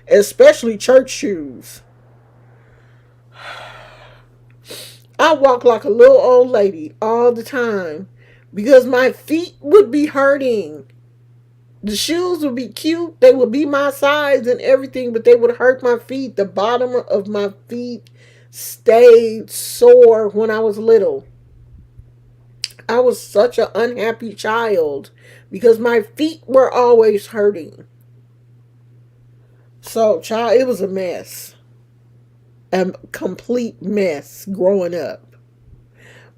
especially church shoes. I walk like a little old lady all the time because my feet would be hurting. The shoes would be cute, they would be my size and everything, but they would hurt my feet. The bottom of my feet stayed sore when I was little. I was such an unhappy child because my feet were always hurting. So, child, it was a mess. A complete mess growing up.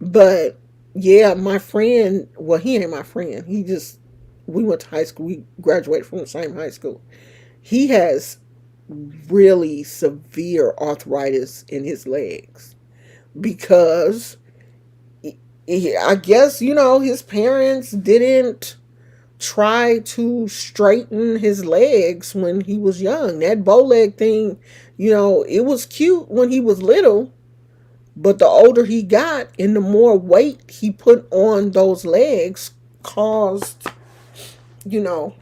But yeah, my friend, well, he ain't my friend. We went to high school. We graduated from the same high school. He has really severe arthritis in his legs because I guess, his parents didn't try to straighten his legs when he was young. That bow leg thing, it was cute when he was little, but the older he got and the more weight he put on those legs caused, you know,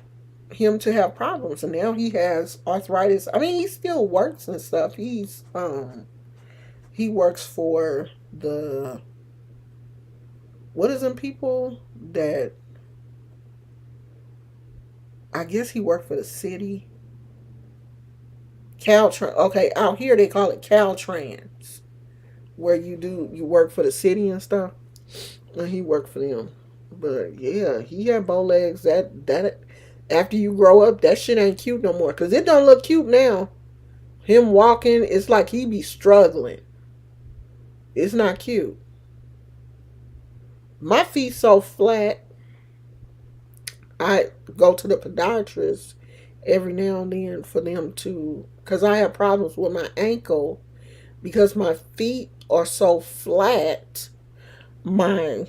him to have problems. And now he has arthritis. I mean, he still works and stuff. He works for the, what is them people that, I guess he worked for the city. Caltrans. Okay, out here they call it Caltrans, where you work for the city and stuff. And he worked for them. But yeah, he had bow legs. That after you grow up, that shit ain't cute no more. Cause it don't look cute now. Him walking, it's like he be struggling. It's not cute. My feet so flat. I go to the podiatrist every now and then for them to, because I have problems with my ankle because my feet are so flat. My,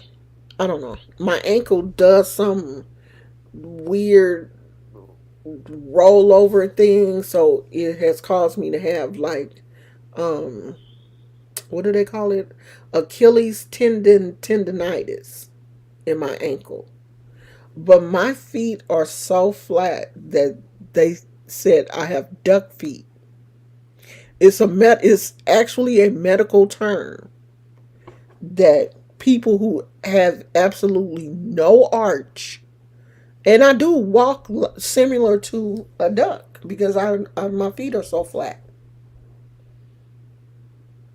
I don't know, my ankle does some weird rollover thing, so it has caused me to have like, um, what do they call it? Achilles tendonitis in my ankle. But my feet are so flat that they said I have duck feet. It's actually a medical term that people who have absolutely no arch, and I do walk similar to a duck because my feet are so flat.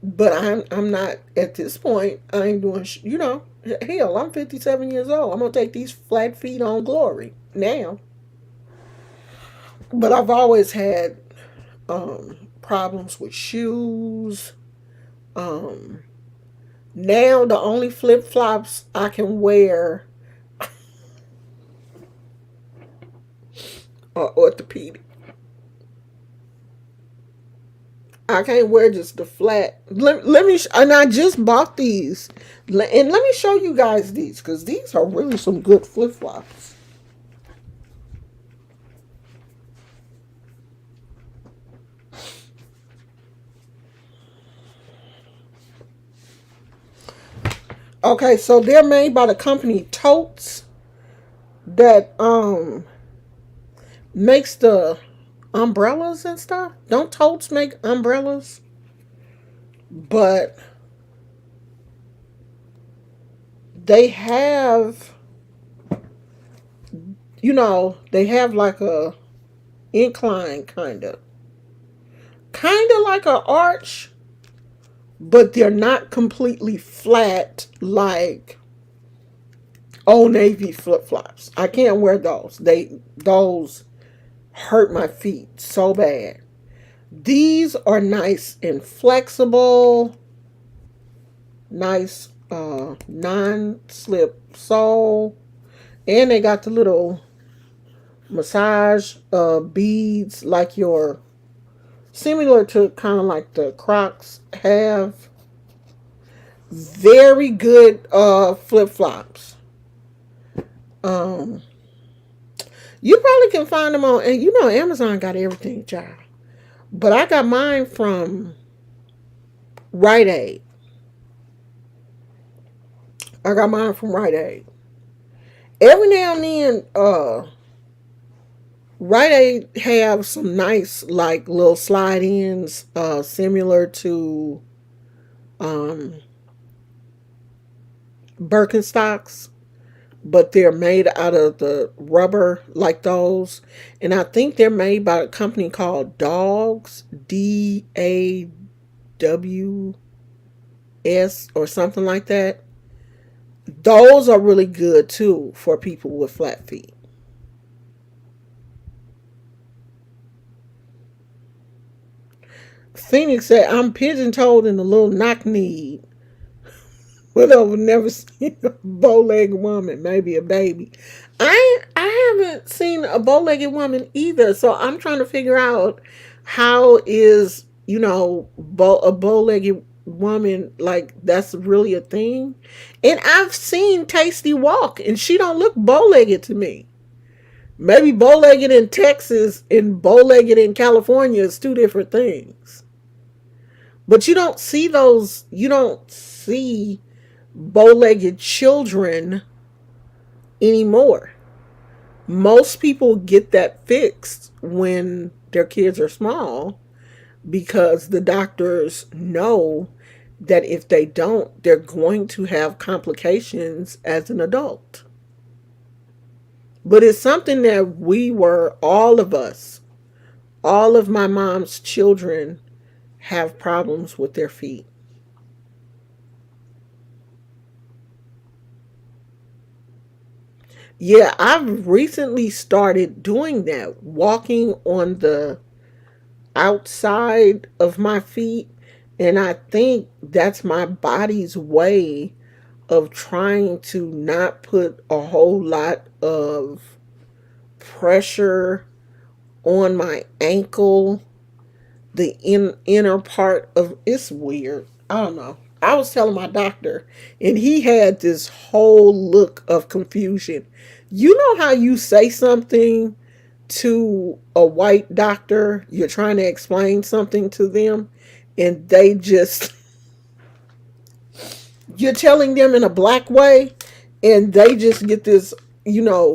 But I'm not at this point. I ain't doing you know. Hell, I'm 57 years old. I'm gonna take these flat feet on glory now. But I've always had problems with shoes. Um, Now the only flip flops I can wear are orthopedic. I can't wear just the flat. Let me, and I just bought these. And let me show you guys these because these are really some good flip flops. Okay, so they're made by the company Totes that makes the umbrellas and stuff. Don't Totes make umbrellas? But they have, they have like a incline kind of like an arch, but they're not completely flat like Old Navy flip flops. I can't wear those. Those hurt my feet so bad. These are nice and flexible, nice non-slip sole, and they got the little massage beads like your similar to kind of like the Crocs have. Very good flip flops. Um, you probably can find them on, and Amazon got everything, child. But I got mine from Rite Aid. I got mine from Rite Aid. Every now and then, Rite Aid have some nice like little slide ins, similar to um Birkenstocks, but they're made out of the rubber like those. And I think they're made by a company called Dogs, DAWS, or something like that. Those are really good too for people with flat feet. Phoenix said, I'm pigeon toed and a little knock kneed. But I've never seen a bow legged woman, maybe a baby. I haven't seen a bow legged woman either. So I'm trying to figure out how is, a bow legged woman, like that's really a thing. And I've seen Tasty walk and she don't look bow legged to me. Maybe bow legged in Texas and bow legged in California is two different things. But you don't see bow legged children anymore. Most people get that fixed when their kids are small because the doctors know that if they don't, they're going to have complications as an adult. But it's something that all of my mom's children have problems with their feet. Yeah, I've recently started doing that, walking on the outside of my feet. And I think that's my body's way of trying to not put a whole lot of pressure on my ankle, the inner part of it's weird. I don't know. I was telling my doctor, and he had this whole look of confusion. You know how you say something to a white doctor, you're trying to explain something to them, and they just, you're telling them in a black way, and they just get this,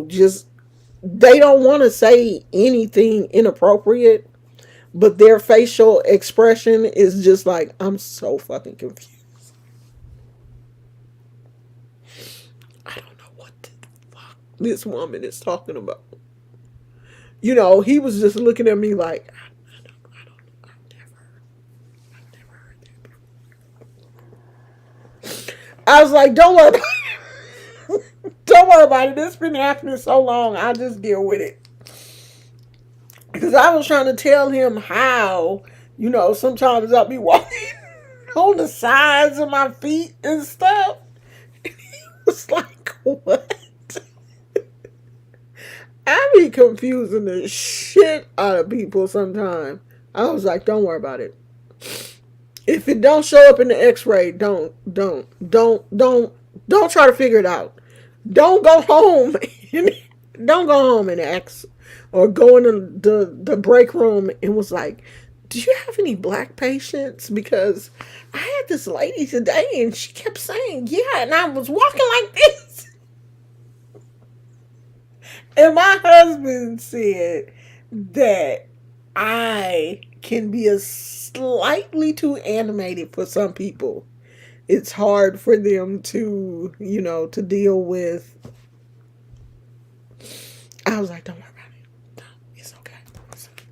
just, they don't want to say anything inappropriate, but their facial expression is just like, I'm so fucking confused. I don't know what the fuck this woman is talking about. He was just looking at me like, I don't, I've never heard that. I was like, don't worry about it. Don't worry about it. This been happening so long. I'll just deal with it. Because I was trying to tell him how, sometimes I'll be walking on the sides of my feet and stuff. It's like, what? I be confusing the shit out of people sometimes. I was like, don't worry about it. If it don't show up in the x-ray, don't try to figure it out. Don't go home and don't go home and ask or go in the break room and was like, do you have any black patients? Because I had this lady today and she kept saying, yeah, and I was walking like this. And my husband said that I can be a slightly too animated for some people. It's hard for them to deal with. I was like, don't worry about it. No, it's okay. It's okay.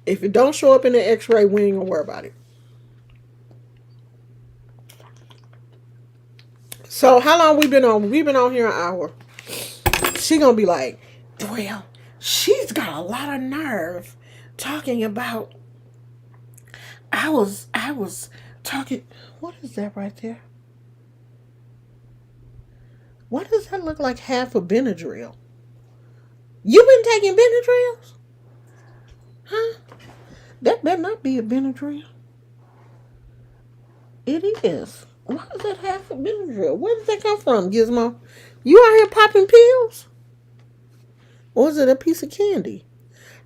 If it don't show up in the x-ray, we ain't gonna worry about it. So how long we been on? We've been on here an hour. She gonna be like, well, she's got a lot of nerve talking about I was talking. What is that right there? Why does that look like half a Benadryl? You been taking Benadryls? Huh? That better not be a Benadryl. It is. Why is that half a Benadryl? Where did that come from, Gizmo? You out here popping pills? Or is it a piece of candy?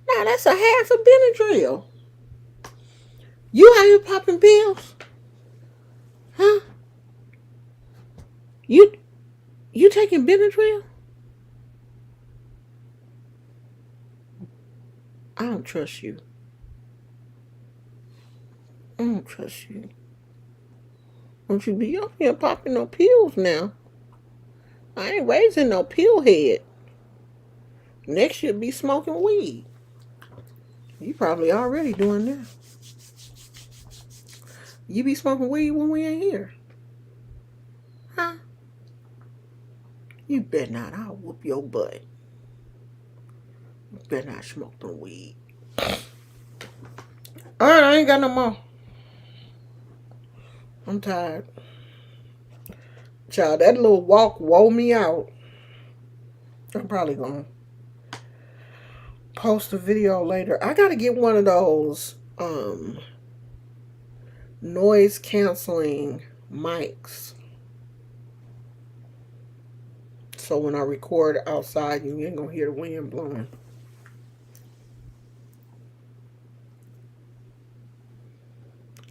Nah, that's a half a Benadryl. You out here popping pills? Huh? You taking Benadryl? I don't trust you. I don't trust you. Don't you be up here popping no pills now. I ain't raising no pill head. Next you'll be smoking weed. You probably already doing that. You be smoking weed when we ain't here. Huh? You better not. I'll whoop your butt. You better not smoke no weed. Alright, I ain't got no more. I'm tired. Child, that little walk wore me out. I'm probably gonna post a video later. I gotta get one of those noise canceling mics. So when I record outside, you ain't gonna hear the wind blowing.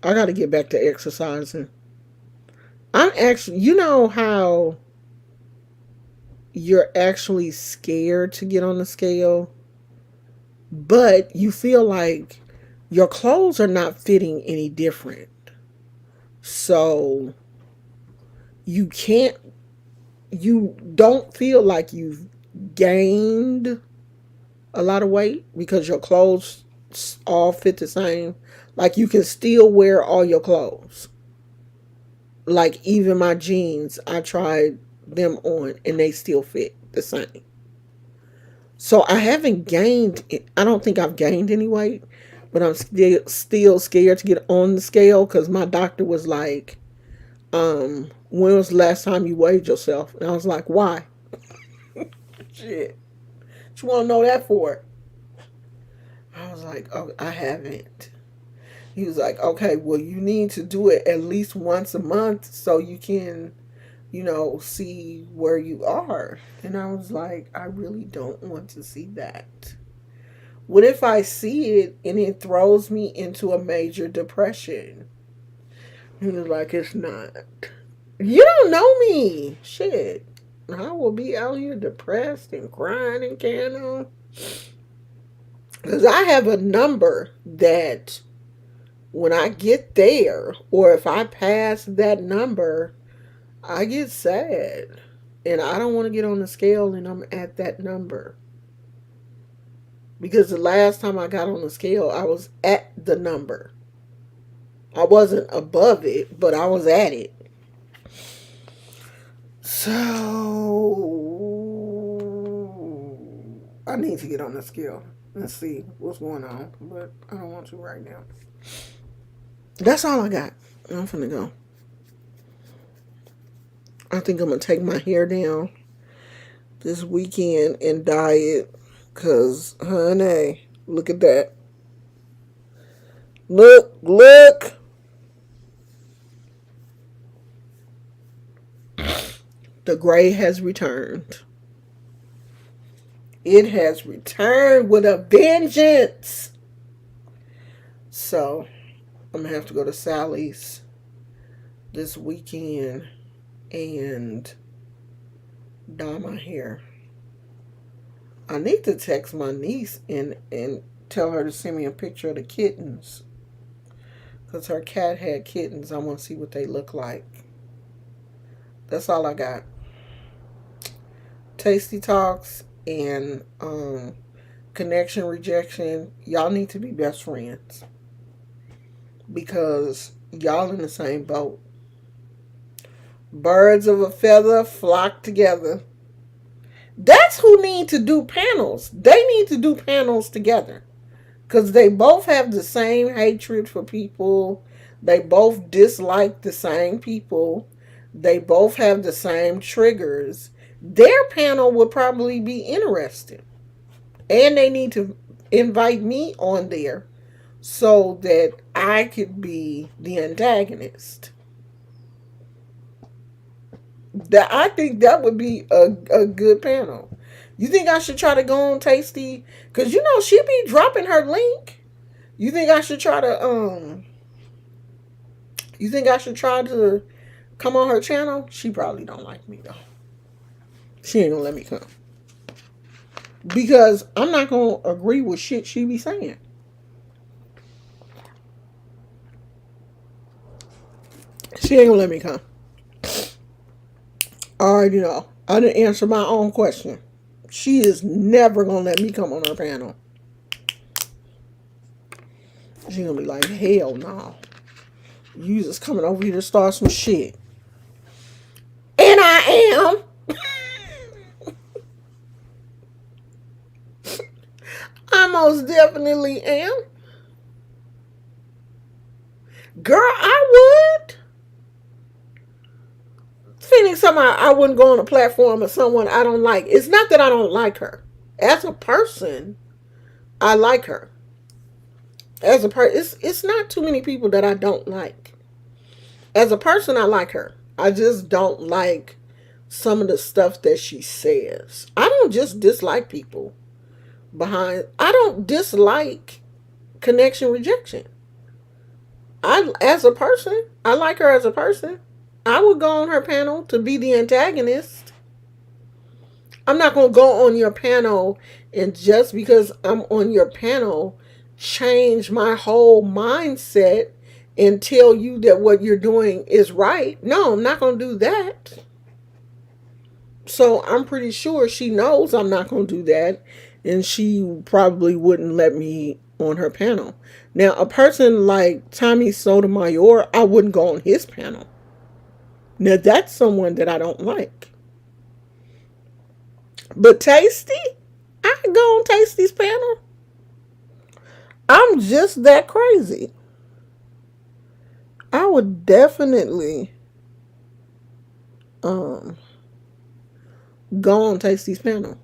I gotta get back to exercising. I'm actually, you know how you're actually scared to get on the scale, but you feel like your clothes are not fitting any different. So you don't feel like you've gained a lot of weight because your clothes all fit the same. Like you can still wear all your clothes. Like even my jeans, I tried them on and they still fit the same. So I haven't gained, I don't think I've gained any weight, but I'm still scared to get on the scale because my doctor was like, when was the last time you weighed yourself? And I was like, why? Shit. What you want to know that for? I was like, oh, I haven't. He was like, okay, well, you need to do it at least once a month so you can, see where you are. And I was like, I really don't want to see that. What if I see it and it throws me into a major depression? He was like, it's not. You don't know me. Shit. I will be out here depressed and crying and carrying on. Because I have a number that when I get there, or if I pass that number, I get sad. And I don't want to get on the scale and I'm at that number. Because the last time I got on the scale, I was at the number. I wasn't above it, but I was at it. So I need to get on the scale and see what's going on, but I don't want to right now. That's all I got. I'm finna go. I think I'm gonna take my hair down this weekend and dye it. Cause honey, look at that. Look, look. The gray has returned. It has returned with a vengeance. So I'm gonna have to go to Sally's this weekend and dye my hair. I need to text my niece and tell her to send me a picture of the kittens. Because her cat had kittens. I want to see what they look like. That's all I got. Tasty Talks and Connection Rejection. Y'all need to be best friends. Because y'all in the same boat. Birds of a feather flock together. That's who need to do panels. They need to do panels together. Because they both have the same hatred for people. They both dislike the same people. They both have the same triggers. Their panel would probably be interesting. And they need to invite me on there so that I could be the antagonist. That I think that would be a good panel. You think I should try to go on Tasty? Because you know she be dropping her link. You think I should try to you think I should try to come on her channel? She probably don't like me though. She ain't gonna let me come. Because I'm not gonna agree with shit she be saying. She ain't gonna let me come. I already know. I didn't answer my own question. She is never gonna let me come on her panel. She gonna be like, hell no. You just coming over here to start some shit. And I am. I most definitely am. Girl, I would. Feeling somehow I wouldn't go on a platform of someone I don't like. It's not that I don't like her. As a person, I like her. As a person, it's not too many people that I don't like. As a person, I like her. I just don't like some of the stuff that she says. I don't just dislike people behind. I don't dislike connection rejection. As a person, I like her as a person. I would go on her panel to be the antagonist. I'm not going to go on your panel and just because I'm on your panel, change my whole mindset and tell you that what you're doing is right. No, I'm not going to do that. So I'm pretty sure she knows I'm not going to do that. And she probably wouldn't let me on her panel. Now, a person like Tommy Sotomayor, I wouldn't go on his panel. Now, that's someone that I don't like. But Tasty, I can go on Tasty's panel. I'm just that crazy. I would definitely um go on Tasty's panel.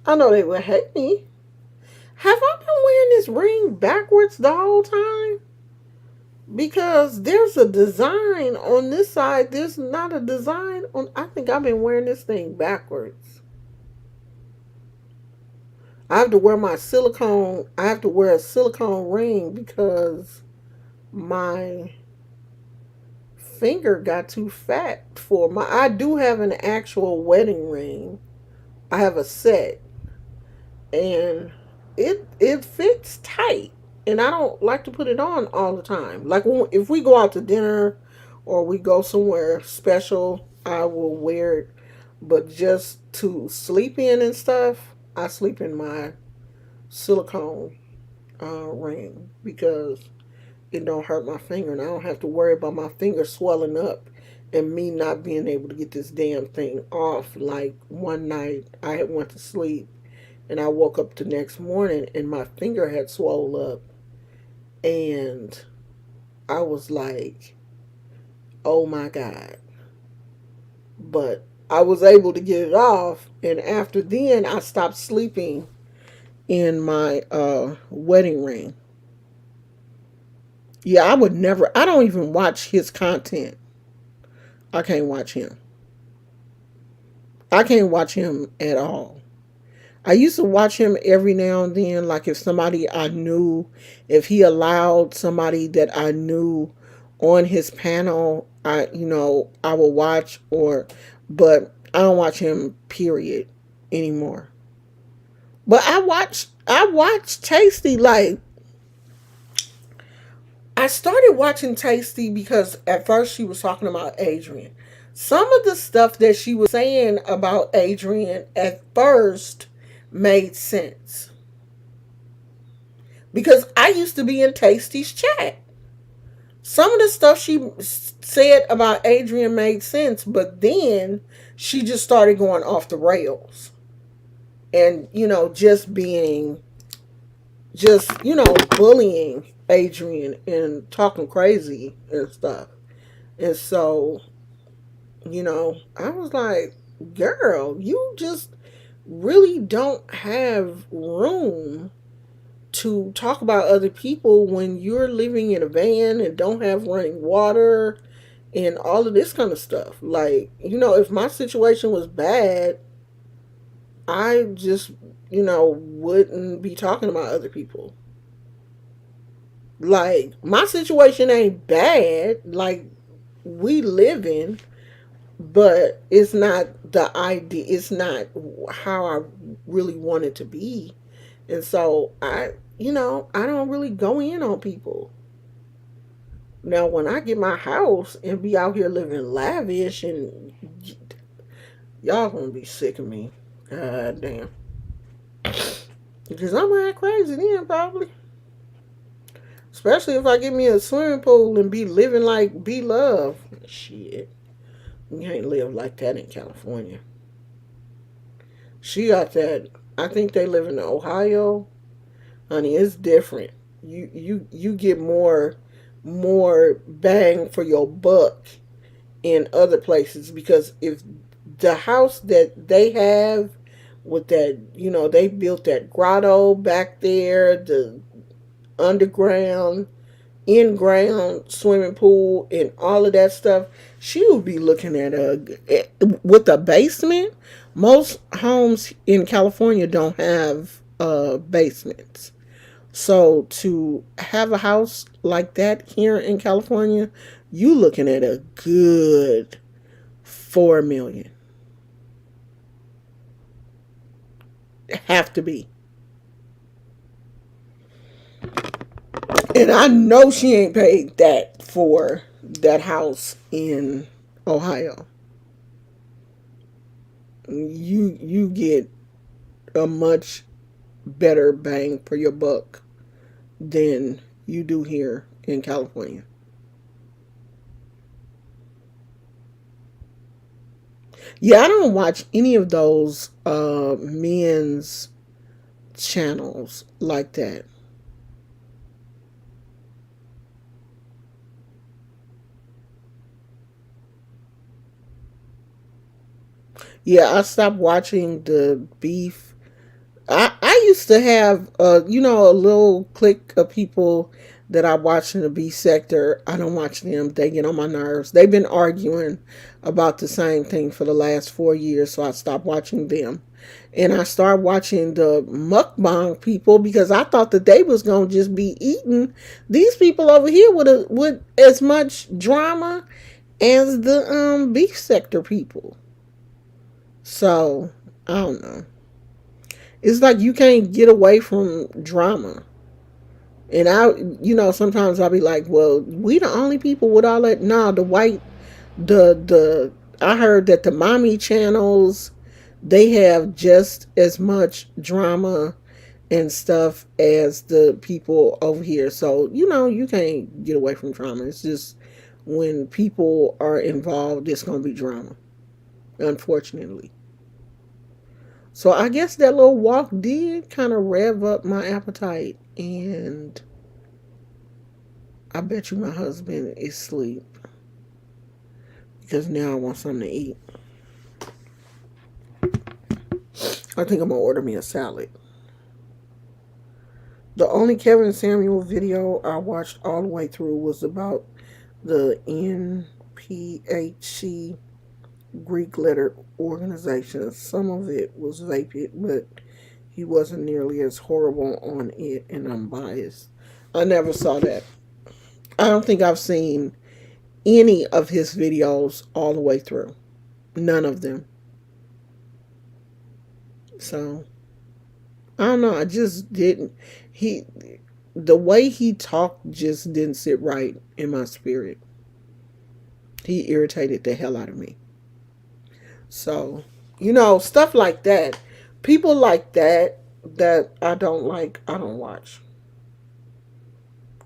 I know they would hate me. Have I been wearing this ring backwards the whole time? Because there's a design on this side. There's not a design on. I think I've been wearing this thing backwards. I have to wear my silicone. I have to wear a silicone ring because my finger got too fat for my. I do have an actual wedding ring. I have a set, and it fits tight, and I don't like to put it on all the time. Like if we go out to dinner or we go somewhere special, I will wear it. But just to sleep in and stuff, I sleep in my silicone ring because it don't hurt my finger, and I don't have to worry about my finger swelling up and me not being able to get this damn thing off. Like one night I had went to sleep and I woke up the next morning and my finger had swelled up, and I was like, oh my God. But I was able to get it off, and after then I stopped sleeping in my wedding ring. Yeah, I would never, I don't even watch his content. I can't watch him. I can't watch him at all. I used to watch him every now and then, like if somebody I knew, if he allowed somebody that I knew on his panel, I will watch, but I don't watch him period anymore. But I watch Tasty, like I started watching Tasty because at first she was talking about Adrian. Some of the stuff that she was saying about Adrian at first made sense. Because I used to be in Tasty's chat. Some of the stuff she said about Adrian made sense, but then she just started going off the rails. And, just being, bullying Adrian and talking crazy and stuff. And so, I was like, girl, you just really don't have room to talk about other people when you're living in a van and don't have running water and all of this kind of stuff. Like, if my situation was bad, I just, wouldn't be talking about other people. Like, my situation ain't bad. Like, we live in, but it's not the idea. It's not how I really want it to be. And so I don't really go in on people. Now, when I get my house and be out here living lavish, and y'all gonna be sick of me. God damn. Because I'm gonna act crazy then, probably. Especially if I get me a swimming pool and be living like be love. Shit. You can't live like that in California. She got that. I think they live in Ohio. Honey, it's different. You get more bang for your buck in other places, because if the house that they have with that, they built that grotto back there, the underground, in ground swimming pool, and all of that stuff, she would be looking at with a basement. Most homes in California don't have basements. So to have a house like that here in California, you looking at a good 4 million. Have to be. And I know she ain't paid that for that house in Ohio. You get a much better bang for your buck than you do here in California. Yeah, I don't watch any of those men's channels like that. Yeah, I stopped watching the beef. I used to have, a little clique of people that I watch in the beef sector. I don't watch them. They get on my nerves. They've been arguing about the same thing for the last 4 years, so I stopped watching them. And I started watching the mukbang people because I thought that they was going to just be eating these people over here with as much drama as the beef sector people. So, I don't know. It's like you can't get away from drama. And sometimes I'll be like, well, we the only people with all that. Nah, the I heard that the mommy channels, they have just as much drama and stuff as the people over here. So, you can't get away from drama. It's just when people are involved, it's going to be drama, unfortunately. So I guess that little walk did kind of rev up my appetite. And I bet you my husband is asleep because now I want something to eat. I think I'm going to order me a salad. The only Kevin Samuel video I watched all the way through was about the NPHC Greek letter organization. Some of it was vapid, but he wasn't nearly as horrible on it, and I'm biased. I never saw that. I don't think I've seen any of his videos all the way through. None of them. So I don't know. I just didn't. He, the way he talked just didn't sit right in my spirit. He irritated the hell out of me. So, stuff like that. People like that I don't like, I don't watch.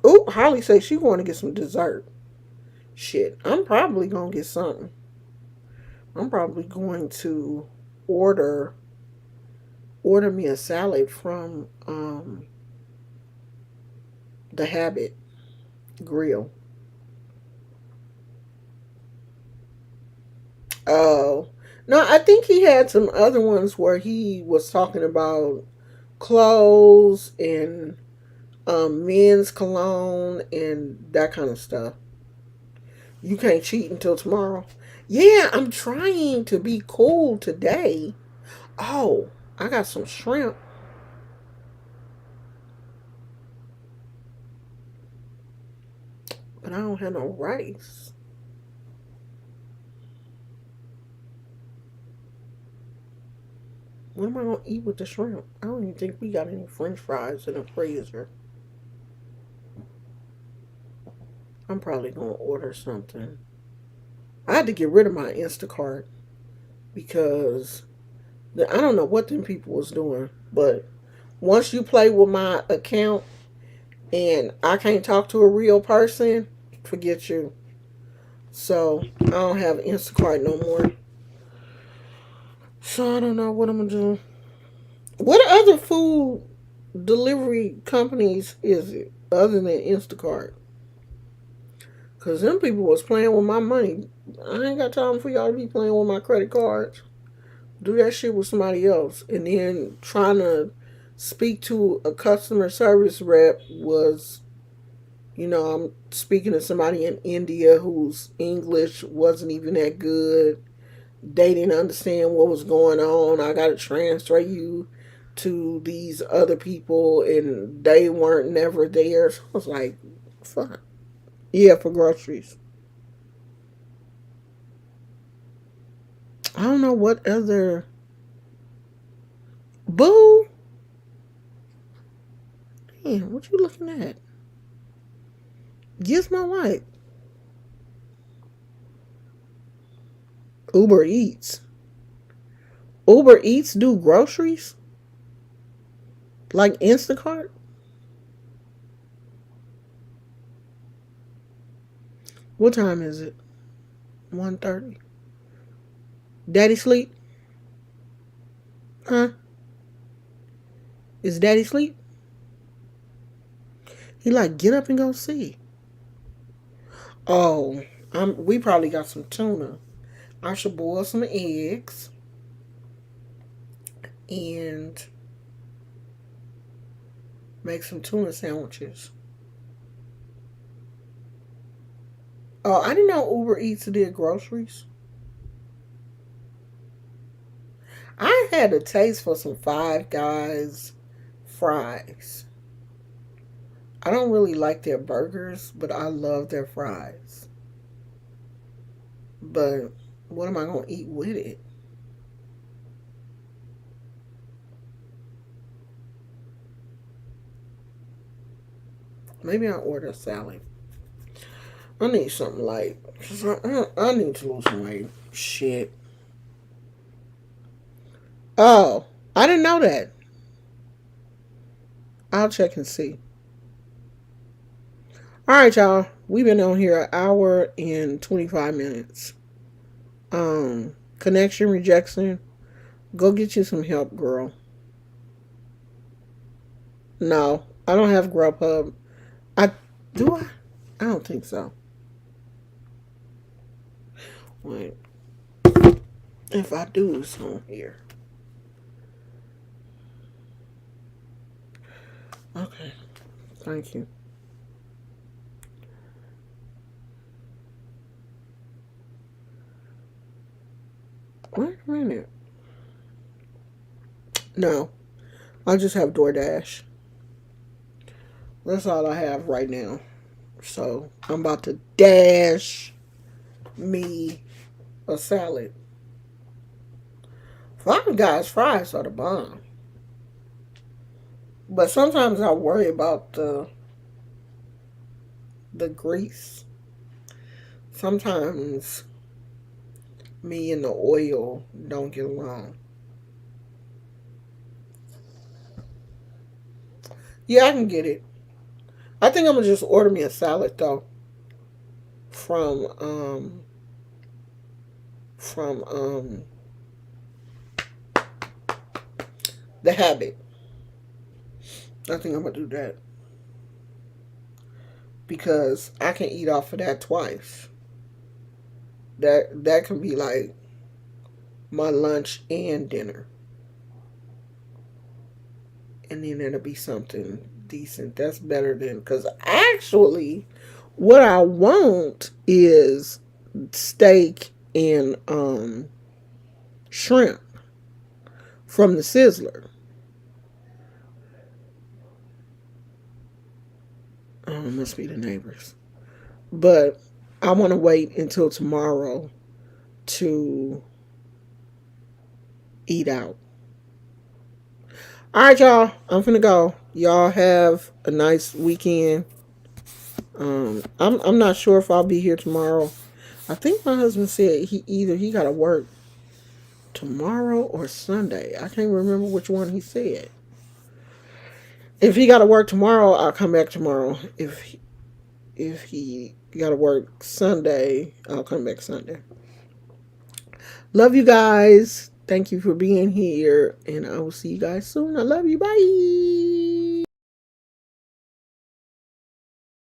Ooh, Holly says she want to get some dessert. Shit, I'm probably gonna get something. I'm probably going to order me a salad from the Habit Grill. Oh, no, I think he had some other ones where he was talking about clothes and men's cologne and that kind of stuff. You can't cheat until tomorrow. Yeah, I'm trying to be cool today. Oh, I got some shrimp. But I don't have no rice. What am I going to eat with the shrimp? I don't even think we got any french fries in the freezer. I'm probably going to order something. I had to get rid of my Instacart because I don't know what them people was doing. But once you play with my account and I can't talk to a real person, forget you. So I don't have Instacart no more. So I don't know what I'm going to do. What other food delivery companies is it other than Instacart? Because them people was playing with my money. I ain't got time for y'all to be playing with my credit cards. Do that shit with somebody else. And then trying to speak to a customer service rep was, I'm speaking to somebody in India whose English wasn't even that good. They didn't understand what was going on. I got to transfer you to these other people and they weren't never there. So I was like, fuck. Yeah, for groceries. I don't know what other. Boo! Man, what you looking at? Gives my life. Uber Eats. Uber Eats do groceries? Like Instacart? What time is it? 1:30. Daddy sleep? Huh? Is daddy sleep? He like, get up and go see. Oh, we probably got some tuna. I should boil some eggs and make some tuna sandwiches. Oh, I didn't know Uber Eats did groceries. I had a taste for some Five Guys fries. I don't really like their burgers, but I love their fries. But what am I going to eat with it? Maybe I'll order a salad. I need something light. I need to lose some weight. Shit. Oh, I didn't know that. I'll check and see. All right, y'all. We've been on here an hour and 25 minutes. Connection, rejection. Go get you some help, girl. No, I don't have Grubhub. I do I? I don't think so. Wait. If I do, it's on here. Okay. Thank you. Wait a minute. No, I just have DoorDash. That's all I have right now. So I'm about to dash me a salad. Five Guys fries are the bomb. But sometimes I worry about the grease. Sometimes me and the oil don't get along. Yeah, I can get it. I think I'm gonna just order me a salad though from from the Habit. I think I'm gonna do that because I can eat off of that twice. That can be like my lunch and dinner, and then it'll be something decent. That's better than because actually, what I want is steak and shrimp from the Sizzler. Oh, it must be the neighbors. But I want to wait until tomorrow to eat out. All right, y'all. I'm finna go. Y'all have a nice weekend. I'm not sure if I'll be here tomorrow. I think my husband said he got to work tomorrow or Sunday. I can't remember which one he said. If he got to work tomorrow, I'll come back tomorrow. If he got to work Sunday, I'll come back Sunday. Love you guys. Thank you for being here, and I will see you guys soon. I love you. Bye.